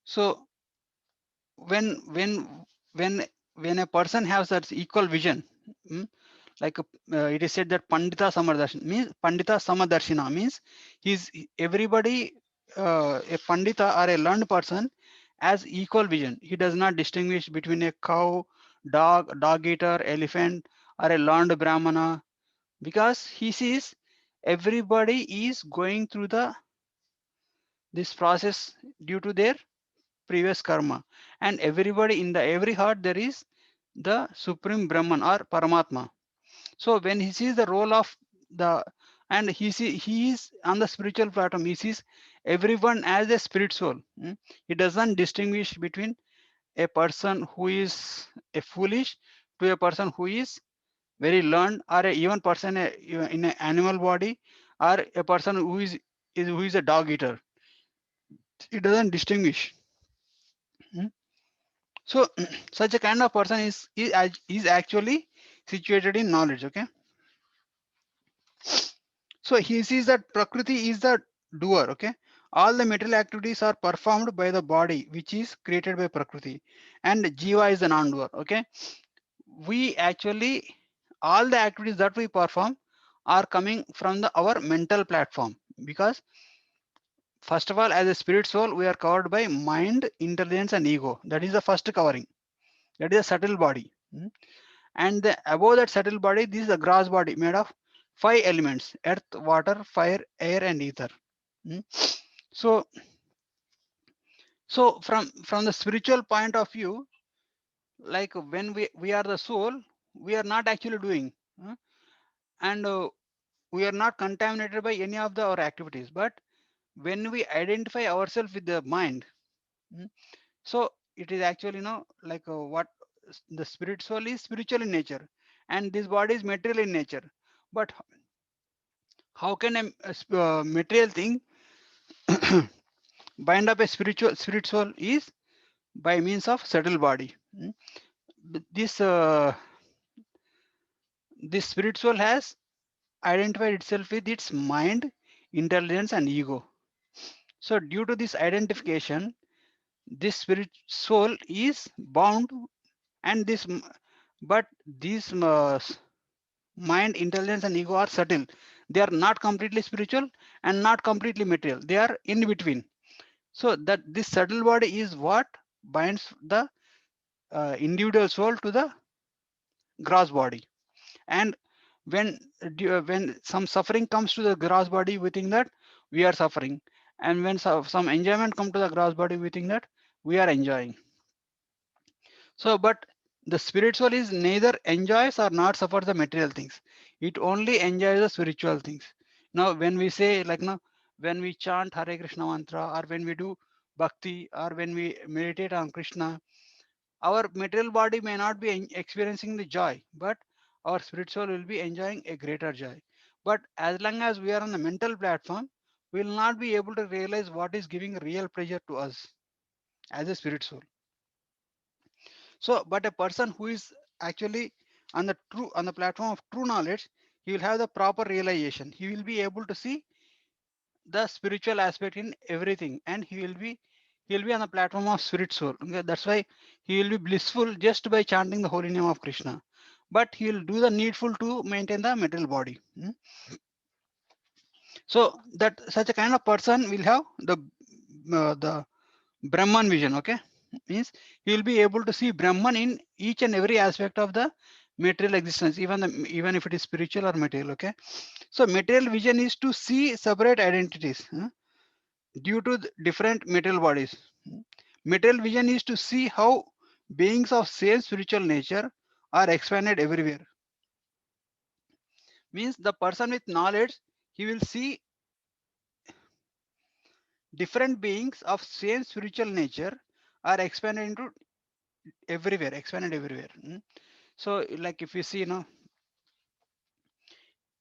So when when when a person has that equal vision, mm, like it is said that pandita samadarshina means pandita samadarshina means he's everybody, a pandita or a learned person has equal vision. He does not distinguish between a cow, dog eater, elephant, or a learned brahmana, because he sees everybody is going through the this process due to their previous karma, and everybody in the every heart there is the supreme brahman or paramatma. So when he sees the role of the, and he is on the spiritual platform, he sees everyone as a spirit soul. He doesn't distinguish between a person who is a foolish to a person who is very learned, or a even person in an animal body, or a person who is a dog eater. He doesn't distinguish. Hmm. So such a kind of person is actually situated in knowledge. Okay. So he sees that Prakriti is the doer. Okay. All the material activities are performed by the body, which is created by Prakriti, and Jiva is the non-doer. Okay. We actually, all the activities that we perform are coming from our mental platform, because first of all, as a spirit soul, we are covered by mind, intelligence, and ego. That is the first covering. That is a subtle body. And above that subtle body, this is a gross body made of 5 elements: earth, water, fire, air, and ether. Mm. So from the spiritual point of view, like when we are the soul, we are not actually doing, and we are not contaminated by any of our activities. But when we identify ourselves with the mind, mm, so it is actually, like what the spirit soul is spiritual in nature, and this body is material in nature. But how can a material thing bind up a spiritual spirit soul is by means of subtle body. This this spirit soul has identified itself with its mind, intelligence, and ego. So due to this identification, this spirit soul is bound, and but these mind, intelligence, and ego are subtle. They are not completely spiritual and not completely material. They are in between. So that this subtle body is what binds the individual soul to the gross body. And when when some suffering comes to the gross body, we think that we are suffering, and when some enjoyment come to the gross body, we think that we are enjoying. So but the spirit soul is neither enjoys or not suffers the material things. It only enjoys the spiritual things. Now when we say, like, when we chant Hare Krishna mantra, or when we do bhakti, or when we meditate on Krishna, our material body may not be experiencing the joy, but our spirit soul will be enjoying a greater joy. But as long as we are on the mental platform, we will not be able to realize what is giving real pleasure to us as a spirit soul. So but a person who is actually on the platform of true knowledge, he will have the proper realization. He will be able to see the spiritual aspect in everything, and he will be He will be on the platform of spirit soul. Okay? That's why he will be blissful just by chanting the holy name of Krishna. But he will do the needful to maintain the material body. So that such a kind of person will have the Brahman vision. Okay, means he will be able to see Brahman in each and every aspect of the material existence, even if it is spiritual or material. Okay, so material vision is to see separate identities due to the different material bodies. Material vision is to see how beings of same spiritual nature are expanded everywhere. Means the person with knowledge, he will see different beings of same spiritual nature are expanded into everywhere, expanded everywhere. So like if you see,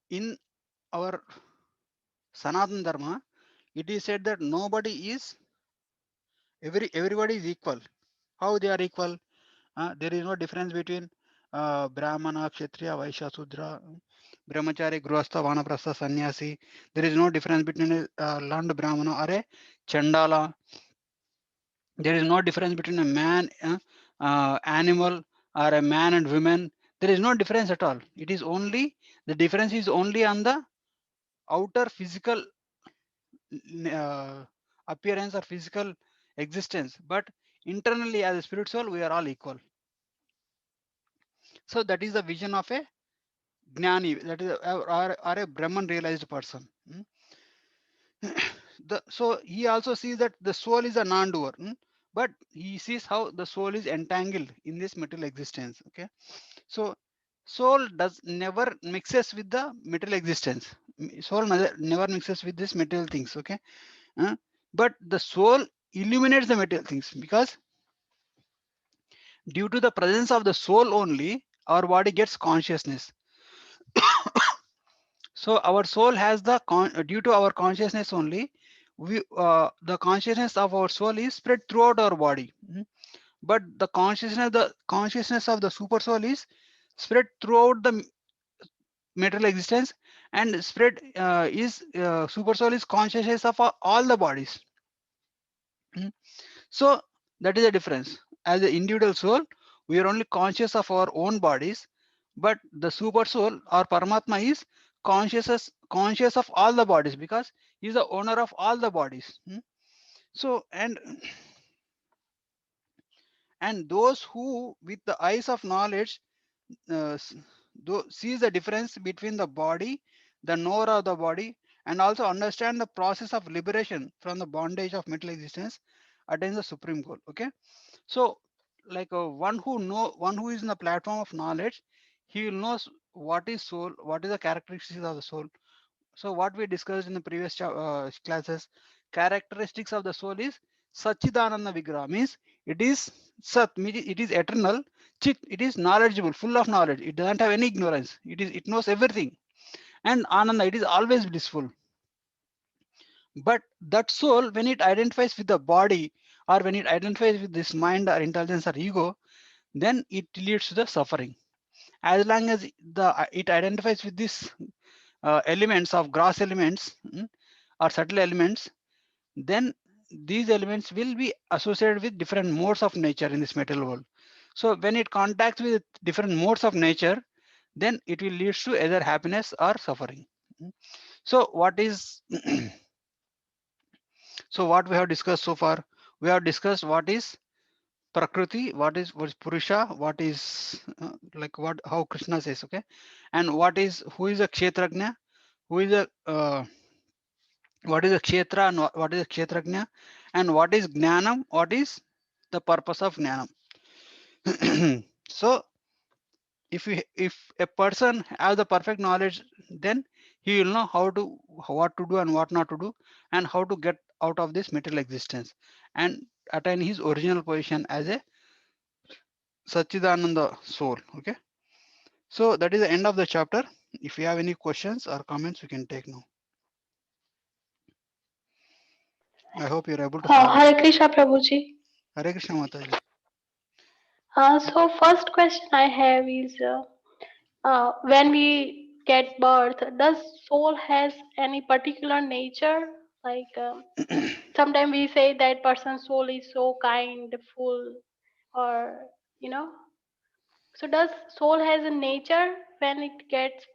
in our Sanatana Dharma, it is said that nobody is everybody is equal. How they are equal? There is no difference between Brahmana, Kshatriya, Vaishya, Sudra, Brahmachari, Grihastha, Vanaprastha, Sannyasi. There is no difference between a learned Brahmana or a Chandala. There is no difference between a man, animal, or a man and women. There is no difference at all. It is only the difference is only on the outer physical uh, appearance or physical existence, but internally as a spirit soul, we are all equal. So that is the vision of a Gnani, that is or a Brahman realized person. So he also sees that the soul is a non-doer, but he sees how the soul is entangled in this material existence. Okay, so soul does never mixes with the material existence. Soul never mixes with this material things. Okay, uh, but the soul illuminates the material things because due to the presence of the soul only, our body gets consciousness. So our soul has the due to our consciousness only, we the consciousness of our soul is spread throughout our body. But the consciousness of the super soul is spread throughout the material existence, and spread is super soul is consciousness of all the bodies. So that is the difference. As an individual soul, we are only conscious of our own bodies, but the super soul or Paramatma is conscious of all the bodies because he is the owner of all the bodies. So and those who with the eyes of knowledge sees the difference between the body, the knower of the body, and also understand the process of liberation from the bondage of mental existence, attains the supreme goal. Okay, so like one who is in the platform of knowledge, he will know what is soul, what is the characteristics of the soul. So what we discussed in the previous classes, characteristics of the soul is Sachidananda Vigraha, means it is Sat, means it is eternal. Chit, it is knowledgeable, full of knowledge. It doesn't have any ignorance. It knows everything. And Ananda, it is always blissful. But that soul, when it identifies with the body, or when it identifies with this mind or intelligence or ego, then it leads to the suffering. As long as it identifies with these elements of gross elements, or subtle elements, then these elements will be associated with different modes of nature in this material world. So when it contacts with different modes of nature, then it will lead to either happiness or suffering. So what is so what we have discussed so far? We have discussed what is Prakriti, what is Purusha, what is like what how Krishna says, okay, and who is a Kshetrajna, who is a what is a Kshetra, and what is a Kshetrajna, and what is Jnanam, what is the purpose of Jnanam. So if a person has the perfect knowledge, then he will know what to do and what not to do, and how to get out of this material existence and attain his original position as a Sachidananda soul. Okay. So that is the end of the chapter. If you have any questions or comments, we can take now. I hope you're able to follow. Hare Krishna Prabhuji. Hare Krishna Mataji. So first question I have is when we get birth, does soul has any particular nature? Like sometimes we say that person's soul is so kind, full, or you know. So does soul has a nature when it gets,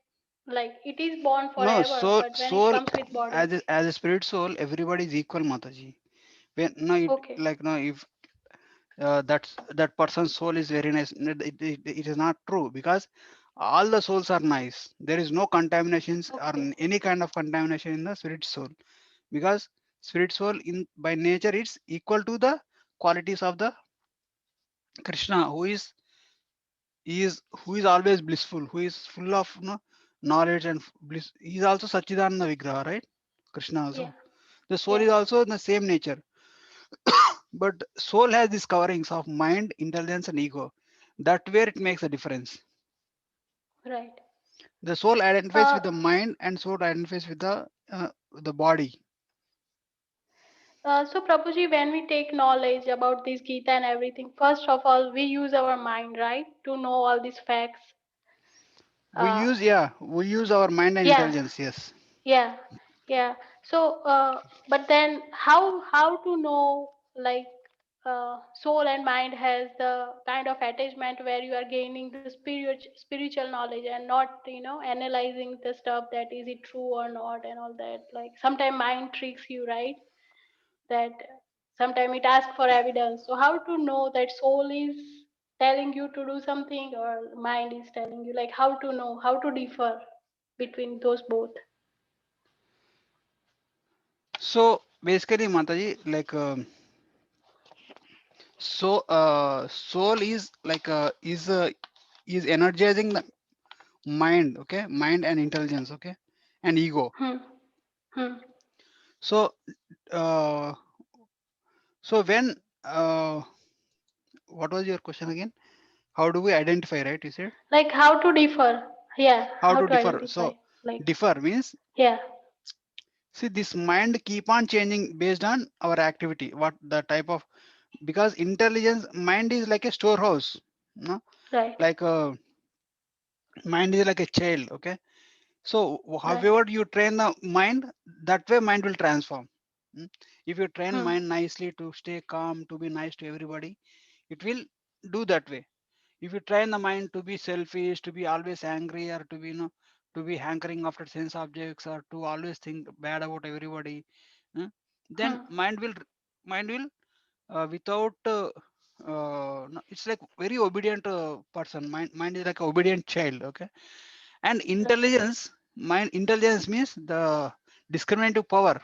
like it is born No, forever, soul, but when it soul comes with body? as a spirit soul, everybody is equal, Mataji. When no, it Okay. like no, if that person's soul is very nice, it is not true because all the souls are nice. There is no contaminations or Okay. any kind of contamination in the spirit soul because spirit soul in by nature it's equal to the qualities of the Krishna, who is always blissful, who is full of knowledge and bliss. He is also Sachidananda Vigraha, right? Krishna Yeah. also. The soul Yeah. is also in the same nature, but soul has these coverings of mind, intelligence, and ego. That where it makes a difference. Right. The soul identifies Uh, with the mind, and soul identifies with the body. so Prabhuji, when we take knowledge about this Gita and everything, first of all, we use our mind, right, to know all these facts. Uh, We use our mind and yeah. intelligence. Yes. Yeah. Yeah. So, but then how to know, like soul and mind has the kind of attachment where you are gaining the spiritual knowledge and not analyzing the stuff that is it true or not and all that. Like sometimes mind tricks you, right? That sometimes it asks for evidence. So how to know that soul is telling you to do something or mind is telling you, like how to know, how to differ between those both? So basically, Mataji, like soul is like is energizing the mind, okay, mind and intelligence, okay, and ego. Hmm. Hmm. So uh, so when what was your question again? How do we identify, right? You said Like how to differ? Yeah, how how to to differ. identify? So Like differ means, yeah. see, this mind keep on changing based on our activity. What the type of, because intelligence mind is like a storehouse, no? Right. Like mind is like a child, okay. So Right. however you train the mind, that way mind will transform. Mm. If you train Hmm. mind nicely to stay calm, to be nice to everybody, it will do that way. If you train the mind to be selfish, to be always angry, or to be to be hankering after sense objects, or to always think bad about everybody, then Hmm. mind will without no, it's like very obedient person. Mind is like a obedient child, okay. And Right. intelligence means the discriminative power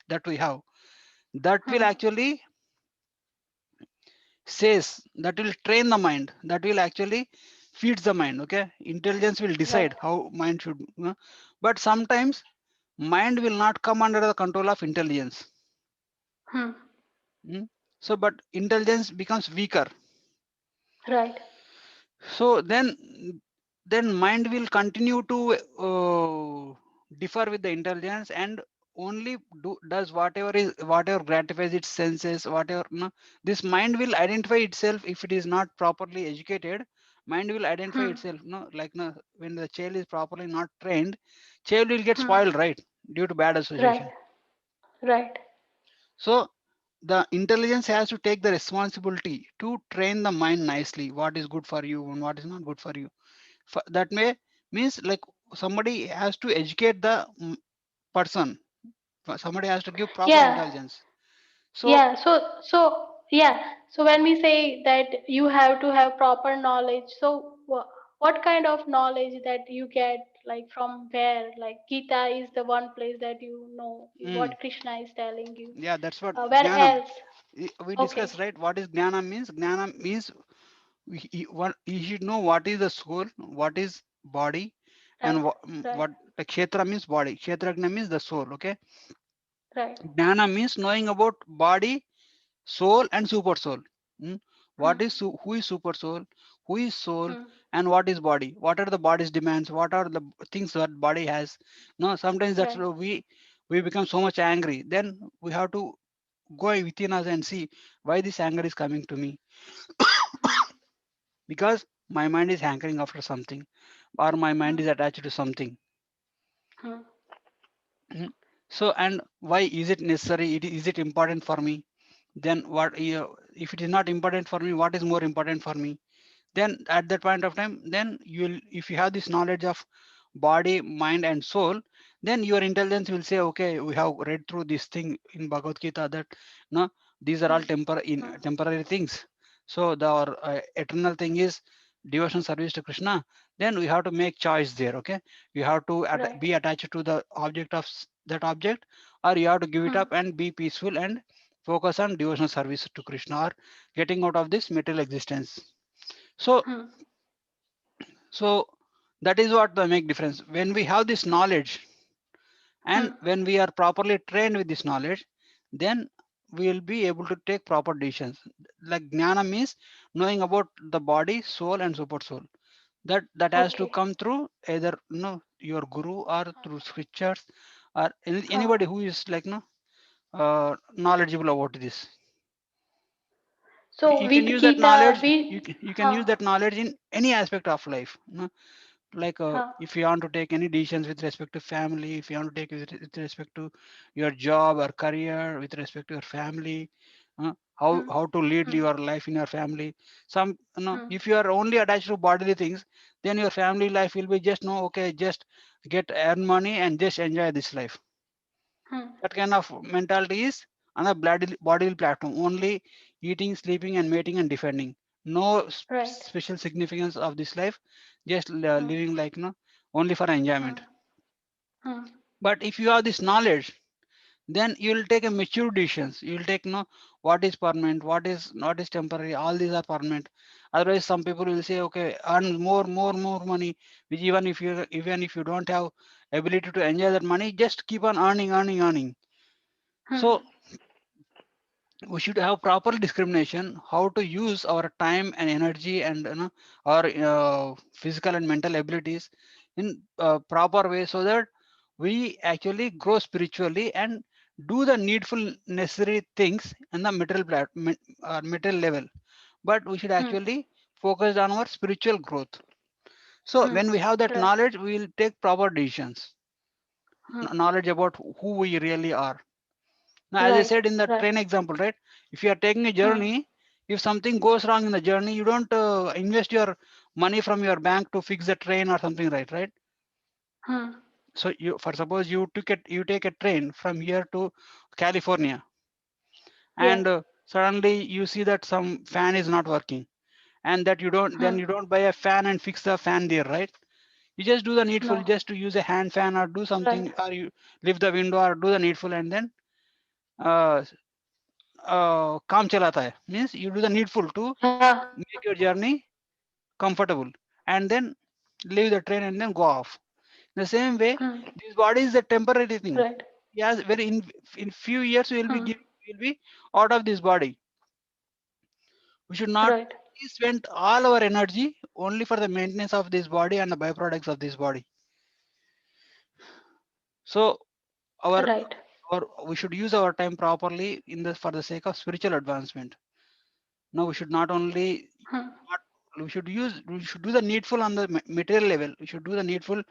that we have, that will Hmm. actually says, that will train the mind, that will actually feeds the mind, okay. Intelligence will Right. decide how mind should but sometimes mind will not come under the control of intelligence. Hmm. mm. So but intelligence becomes weaker. Right. So then mind will continue to differ with the intelligence, and only does whatever gratifies its senses, whatever this mind will identify itself. If it is not properly educated, mind will identify Hmm. itself, like when the child is properly not trained, child will get Hmm. spoiled, right, due to bad Right. association. Right. So the intelligence has to take the responsibility to train the mind nicely, what is good for you and what is not good for you. That may means like somebody has to educate the person. Somebody has to give proper Yeah. intelligence. So Yeah. So yeah. So when we say that you have to have proper knowledge, so what kind of knowledge that you get, like from where? Like Gita is the one place that you know mm, what Krishna is telling you. yeah, that's what Where jnanam. else? We Okay. discussed, right, what is jnana means. Jnana means you should know what is the soul, what is body, and Right. Right. what the kshetra means body, kshetragna means the soul, okay. Right. Jnana means knowing about body, soul, and super soul. Mm. Hmm. Who is super soul, who is soul, Hmm. and what is body, what are the body's demands, what are the things that body has. No, sometimes that's Right. why we become so much angry. Then we have to go within us and see why this anger is coming to me, Hmm. because my mind is hankering after something, or my mind Hmm. is attached to something. Hmm. Mm. So, and why is it necessary? Is it important for me? Then what, if it is not important for me, what is more important for me? Then at that point of time, then you'll, if you have this knowledge of body, mind and soul, then your intelligence will say, okay, we have read through this thing in Bhagavad Gita that no, these are all Hmm. Hmm. temporary things. So the our, eternal thing is devotion service to Krishna. Then we have to make choice there. Okay, you have to Right. be attached to the object of that object, or you have to give it up Hmm. and be peaceful and focus on devotional service to Krishna, or getting out of this material existence. So, Hmm. so that is what the make difference. When we have this knowledge and Hmm. when we are properly trained with this knowledge, then we will be able to take proper decisions. Like jnana means knowing about the body, soul, and super soul. That has to Okay. come through either your guru or through scriptures or Huh. anybody who is like knowledgeable about this. So You can with use that Gita, knowledge. we You can huh, use that knowledge in any aspect of life. Like huh, if you want to take any decisions with respect to family, if you want to take with respect to your job or career, with respect to your family, hmm, how to lead hmm, your life in your family. Some hmm, if you are only attached to bodily things, then your family life will be just no, okay, just get earn money and just enjoy this life. hmm. That kind of mentality is on a bodily platform, only eating, sleeping and mating and defending. No Right. special significance of this life, just Hmm, living like only for enjoyment. hmm, hmm, But if you have this knowledge, then you will take a mature decisions. You will take what is permanent, what is not is temporary. All these are permanent. Otherwise, some people will say, okay, earn more money. Which even if you don't have ability to enjoy that money, just keep on earning. hmm, So we should have proper discrimination how to use our time and energy and our physical and mental abilities in proper way, so that we actually grow spiritually and do the needful necessary things in the material level, but we should hmm, actually focus on our spiritual growth. So hmm. when we have that Right. knowledge, we will take proper decisions. Hmm. Knowledge about who we really are. Now, as I Right. said in the Right. train example, right? If you are taking a Hmm. journey, if something goes wrong in the journey, you don't invest your money from your bank to fix the train or something, right? Hmm. So you, for suppose you take a train from here to California, Yeah. and suddenly you see that some fan is not working, and that Hmm. you don't buy a fan and fix the fan there, right? You just do the needful, No. just to use a hand fan or do Right. something, or you lift the window or do the needful, and then uh, काम चलाता है means you do the needful to Yeah. make your journey comfortable, and then leave the train and then go off. The same way, Hmm. this body is a temporary thing. Right. Yes, very in few years Hmm. we will be out of this body. We should not Right. spend all our energy only for the maintenance of this body and the byproducts of this body. So our Right. we should use our time properly in the for the sake of spiritual advancement. Now we should not only Hmm. not we should do the needful on the material level. We should do the needful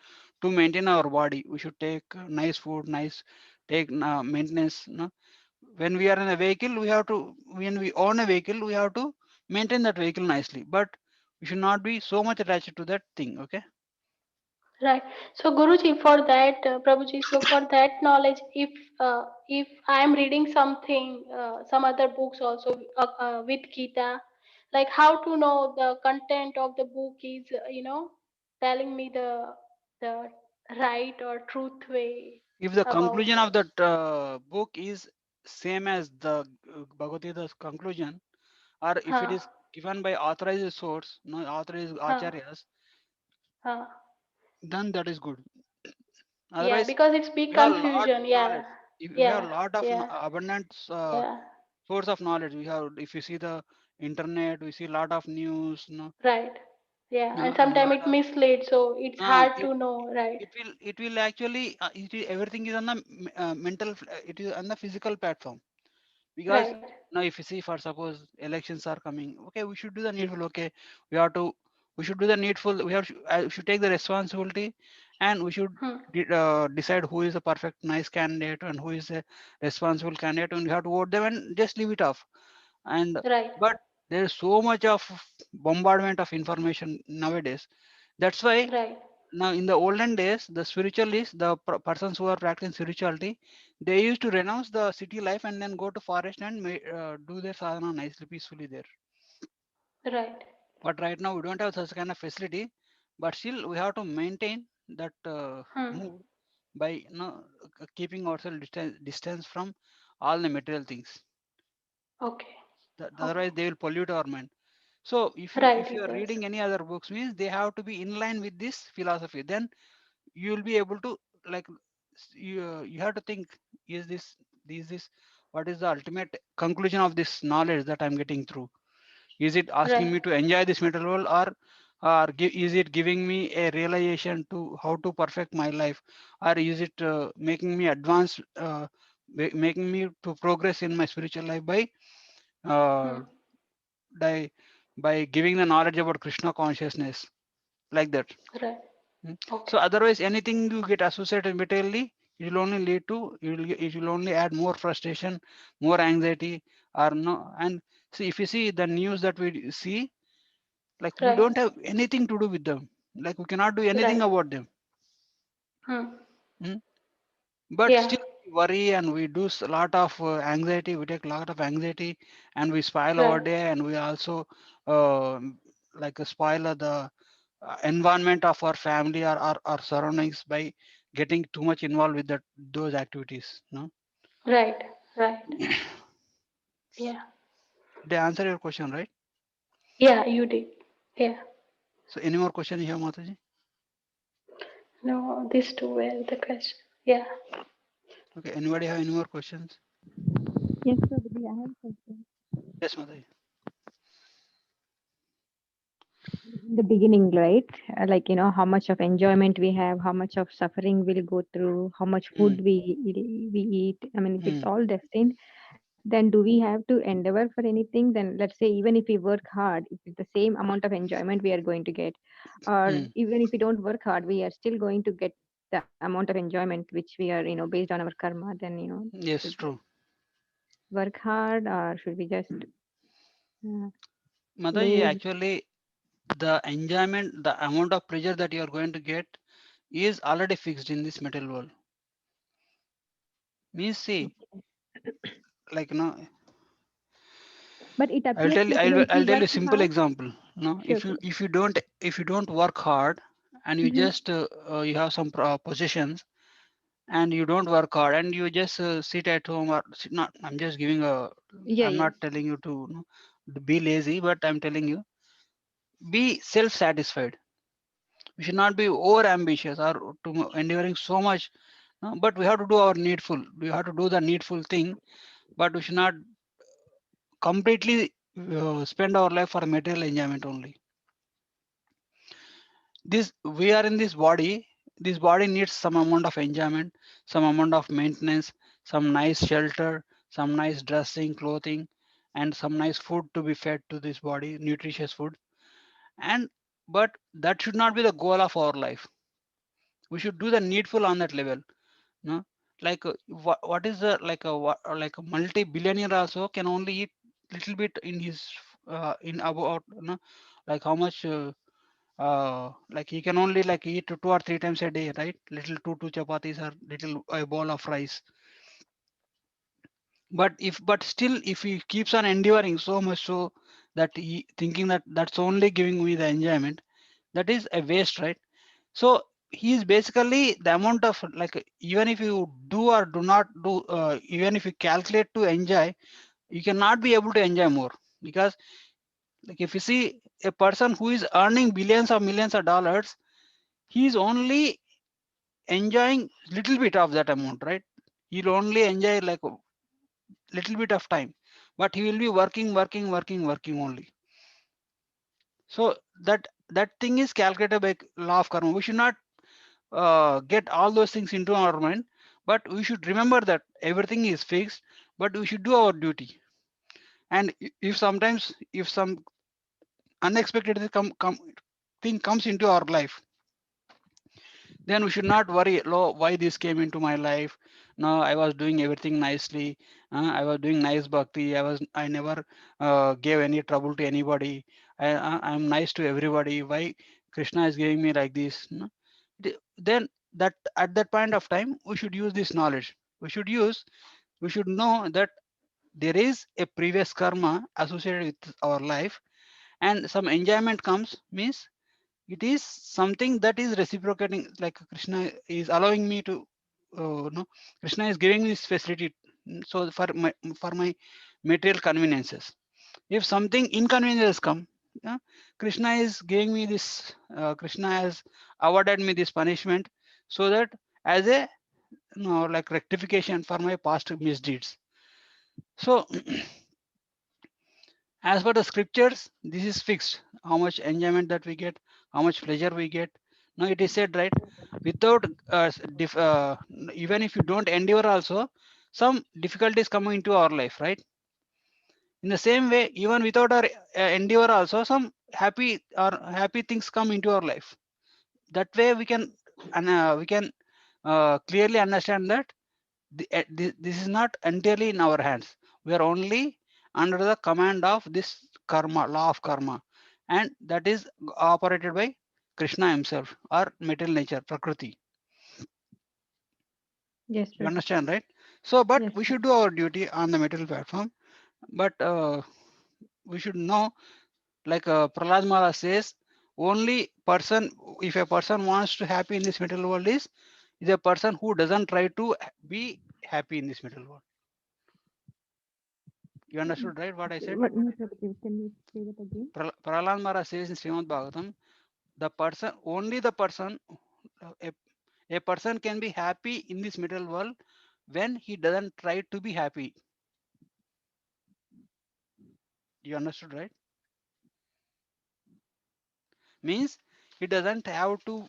to maintain our body. We should take nice food, nice take maintenance. When we are in a vehicle, we have to when we own a vehicle, we have to maintain that vehicle nicely. But we should not be so much attached to that thing. Okay. Right. So Guruji, for that, Prabhuji, so for that knowledge, if I am reading something, some other books also with Gita, like how to know the content of the book is, telling me the right or truth way If the about conclusion of it. that book is same as the Bhagavad Gita's conclusion, or if it Huh, is given by authorized source, no authorized huh, acharyas, huh. then that is good. Yeah, Otherwise, because it's big we have a lot confusion. of knowledge. Yeah, If we have a yeah, lot of yeah, abundant yeah. source of knowledge, we have. If you see the internet, we see a lot of news. Right. Yeah, and A sometimes lot it of misleads, so it's uh, hard it to know. Right. it will actually everything is on the it is on the physical platform, because Right. now if you see, for suppose elections are coming, okay, we should do the needful. Okay, we have to we should do the needful. We should take the responsibility and we should Hmm. decide who is a perfect nice candidate and who is a responsible candidate, and we have to vote them and just leave it off. And Right. but there is so much of bombardment of information nowadays. That's why Right. now in the olden days the spiritualists, the persons who are practicing spirituality, they used to renounce the city life and then go to forest and do their sadhana nicely peacefully there. Right. But right now we don't have such kind of facility, but still we have to maintain that Hmm. mood by keeping ourselves distance from all the material things. Okay. Okay. Otherwise they will pollute our mind. So Right. if you It are does. reading any other books, means they have to be in line with this philosophy. Then you will be able to, like, you have to think, is this what is the ultimate conclusion of this knowledge that I'm getting through? Is it asking Right. me to enjoy this material world, or is it giving me a realization to how to perfect my life, or is it making me advance, making me to progress in my spiritual life uh, Hmm. by giving the knowledge about Krishna consciousness, like that. Right. Mm. So Okay. otherwise, anything you get associated materially, it will only lead to, it will only add more frustration, more anxiety, or no. And see, if you see the news that we see, like we Right. don't have anything to do with them, like we cannot do anything Right. about them. Hmm. Mm. But Yeah. still we worry and we do a lot of anxiety. We take a lot of anxiety and we spoil our Right. day, and we also uh, spoil the environment of our family, or our surroundings, by getting too much involved with those activities. No, Right. Right. Yeah. they answer your question, right? Yeah. You did. Yeah. So any more question you have, Mataji? No, these two were the question. Yeah. Okay, anybody have any more questions? Yes, Prabhuji, I have a question. Yes, Mataji. In the beginning, right? Like, how much of enjoyment we have, how much of suffering we'll go through, how much Mm, food we eat. I mean, if it's mm, all destined, then do we have to endeavor for anything? Then let's say, even if we work hard, if it's the same amount of enjoyment we are going to get, or mm. even if we don't work hard, we are still going to get the amount of enjoyment which we are, based on our karma. Then, Yes, should we true. work hard, or should we just uh, Mataji, lazy? actually, the enjoyment, the amount of pleasure that you are going to get is already fixed in this material world. Means, see, like, But it I'll appears tell you, like, if we I'll tell work you a simple hard. example. Sure, sure. If you don't work hard, and you Mm-hmm. just you have some possessions, and you don't work hard, and you just sit at home, or sit, not, I'm just giving a, Yeah, I'm yeah. not telling you to, to be lazy, but I'm telling you, be self-satisfied. We should not be over ambitious or to enduring so much, but we have to do our needful. We have to do the needful thing, but we should not completely spend our life for material enjoyment only. This, we are in this body. This body needs some amount of enjoyment, some amount of maintenance, some nice shelter, some nice dressing, clothing, and some nice food to be fed to this body, nutritious food. And but that should not be the goal of our life. We should do the needful on that level. No, like what is the, like a like a multi-billionaire also can only eat little bit in his in about, like how much, like he can only like eat 2 or 3 times a day, right? Little two chapatis, or little a bowl of rice. But still, if he keeps on enduring so much, so that he thinking that that's only giving me the enjoyment, that is a waste, right? So he is basically the amount of, like, even if you do or do not do, even if you calculate to enjoy, you cannot be able to enjoy more, because, like, if you see a person who is earning billions or millions of dollars, he is only enjoying little bit of that amount, right? He'll only enjoy like a little bit of time, but he will be working only. So that thing is calculated by law of karma. We should not get all those things into our mind, but we should remember that everything is fixed, but we should do our duty. And if sometimes, if some unexpected thing comes into our life, then we should not worry, why this came into my life. No, I was doing everything nicely. I was doing nice bhakti. I never gave any trouble to anybody. I'm nice to everybody. Why Krishna is giving me like this? No? Then that at that point of time, we should use this knowledge. We should know that there is a previous karma associated with our life, and some enjoyment comes means it is something that is reciprocating, like Krishna is allowing me to no, Krishna is giving me this facility, so for my material conveniences. If something inconvenience come, yeah, Krishna is giving me this, Krishna has awarded me this punishment, so that as a, like rectification for my past misdeeds. So as per the scriptures, this is fixed. How much enjoyment that we get, how much pleasure we get. Now it is said, right? Without even if you don't endure, also some difficulties coming into our life, right? In the same way, even without our endeavor, also some happy things come into our life. That way we can, and we can clearly understand that this is not entirely in our hands. We are only under the command of this karma, law of karma, and that is operated by Krishna himself or material nature, Prakriti. Yes, You Prabhuji. understand, right? So, but Yes, we sir. should do our duty on the material platform. But we should know, like Prahlad Maharaj says, only person, if a person wants to happy in this material world is a person who doesn't try to be happy in this material world. You understood, right? What I said? What, no, Prabhuji, can you say that again? Prahlad Maharaj says in Srimad Bhagavatam, the person, only the person, a, a person can be happy in this material world when he doesn't try to be happy. You understood, right? Means he doesn't have to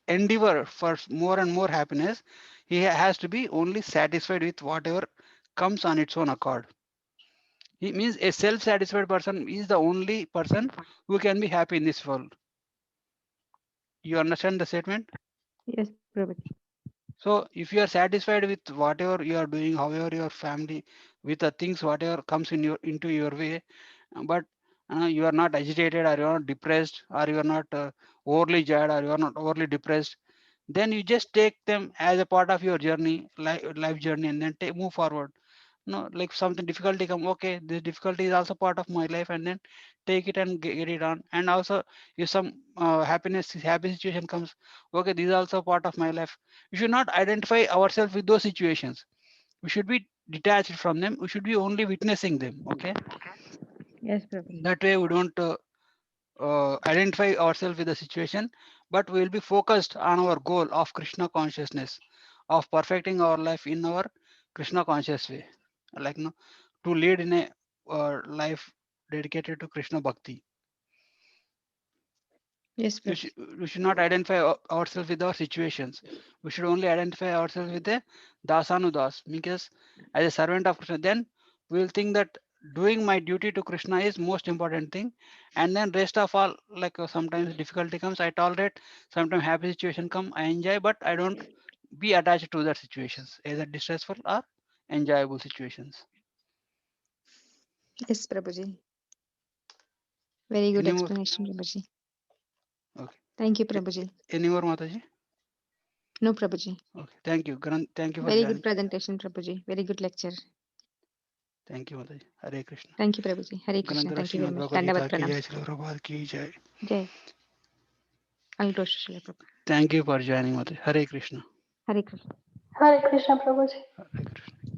endeavor for more and more happiness. He has to be only satisfied with whatever comes on its own accord. He means a self-satisfied person is the only person who can be happy in this world. You understand the statement? Yes, Prabhuji. So if you are satisfied with whatever you are doing, however your family, with the things whatever comes in your into your way, but you are not agitated, or you are not depressed, or you are not overly jarred, or you are not overly depressed, then you just take them as a part of your journey, life journey, and then move forward. No, like something difficulty come, okay, this difficulty is also part of my life, and then take it and get it on. And also if some happy situation comes, okay, this is also part of my life. We should not identify ourselves with those situations. We should be detached from them. We should be only witnessing them. Okay, Yes, Prabhuji. that way we don't identify ourselves with the situation, but we will be focused on our goal of Krishna consciousness, of perfecting our life in our Krishna conscious way, like, no, to lead in a life dedicated to Krishna bhakti. Yes, You should, Prabhuji. we should not identify ourselves with our situations. We should only identify ourselves with the dasanudas, because as a servant of Krishna, then we will think that doing my duty to Krishna is most important thing, and then rest of all, like sometimes difficulty comes, I tolerate. Sometimes happy situation come, I enjoy, but I don't be attached to that situations, either distressful or enjoyable situations. Yes, Prabhuji. Very good Any more? explanation, Prabhuji. Okay. Thank you, A- Prabhuji. Any more, Mataji? No, Prabhuji. Okay. Thank you. Thank you for Very good joining. presentation, Prabhuji. Very good lecture. Thank you, Mataji. Hare Krishna. Thank you, Prabhuji. Hare Krishna. ग्रंथरा Thank you very Shrimad much. Bhagavad Dandavat Gita की pranam. जय, श्रील प्रभुपाद की जय. Jai. Altosh Srila Prabhupada. Thank you for joining, Mataji. Hare Krishna. Hare Krishna. Hare Krishna Prabhuji. Hare Krishna.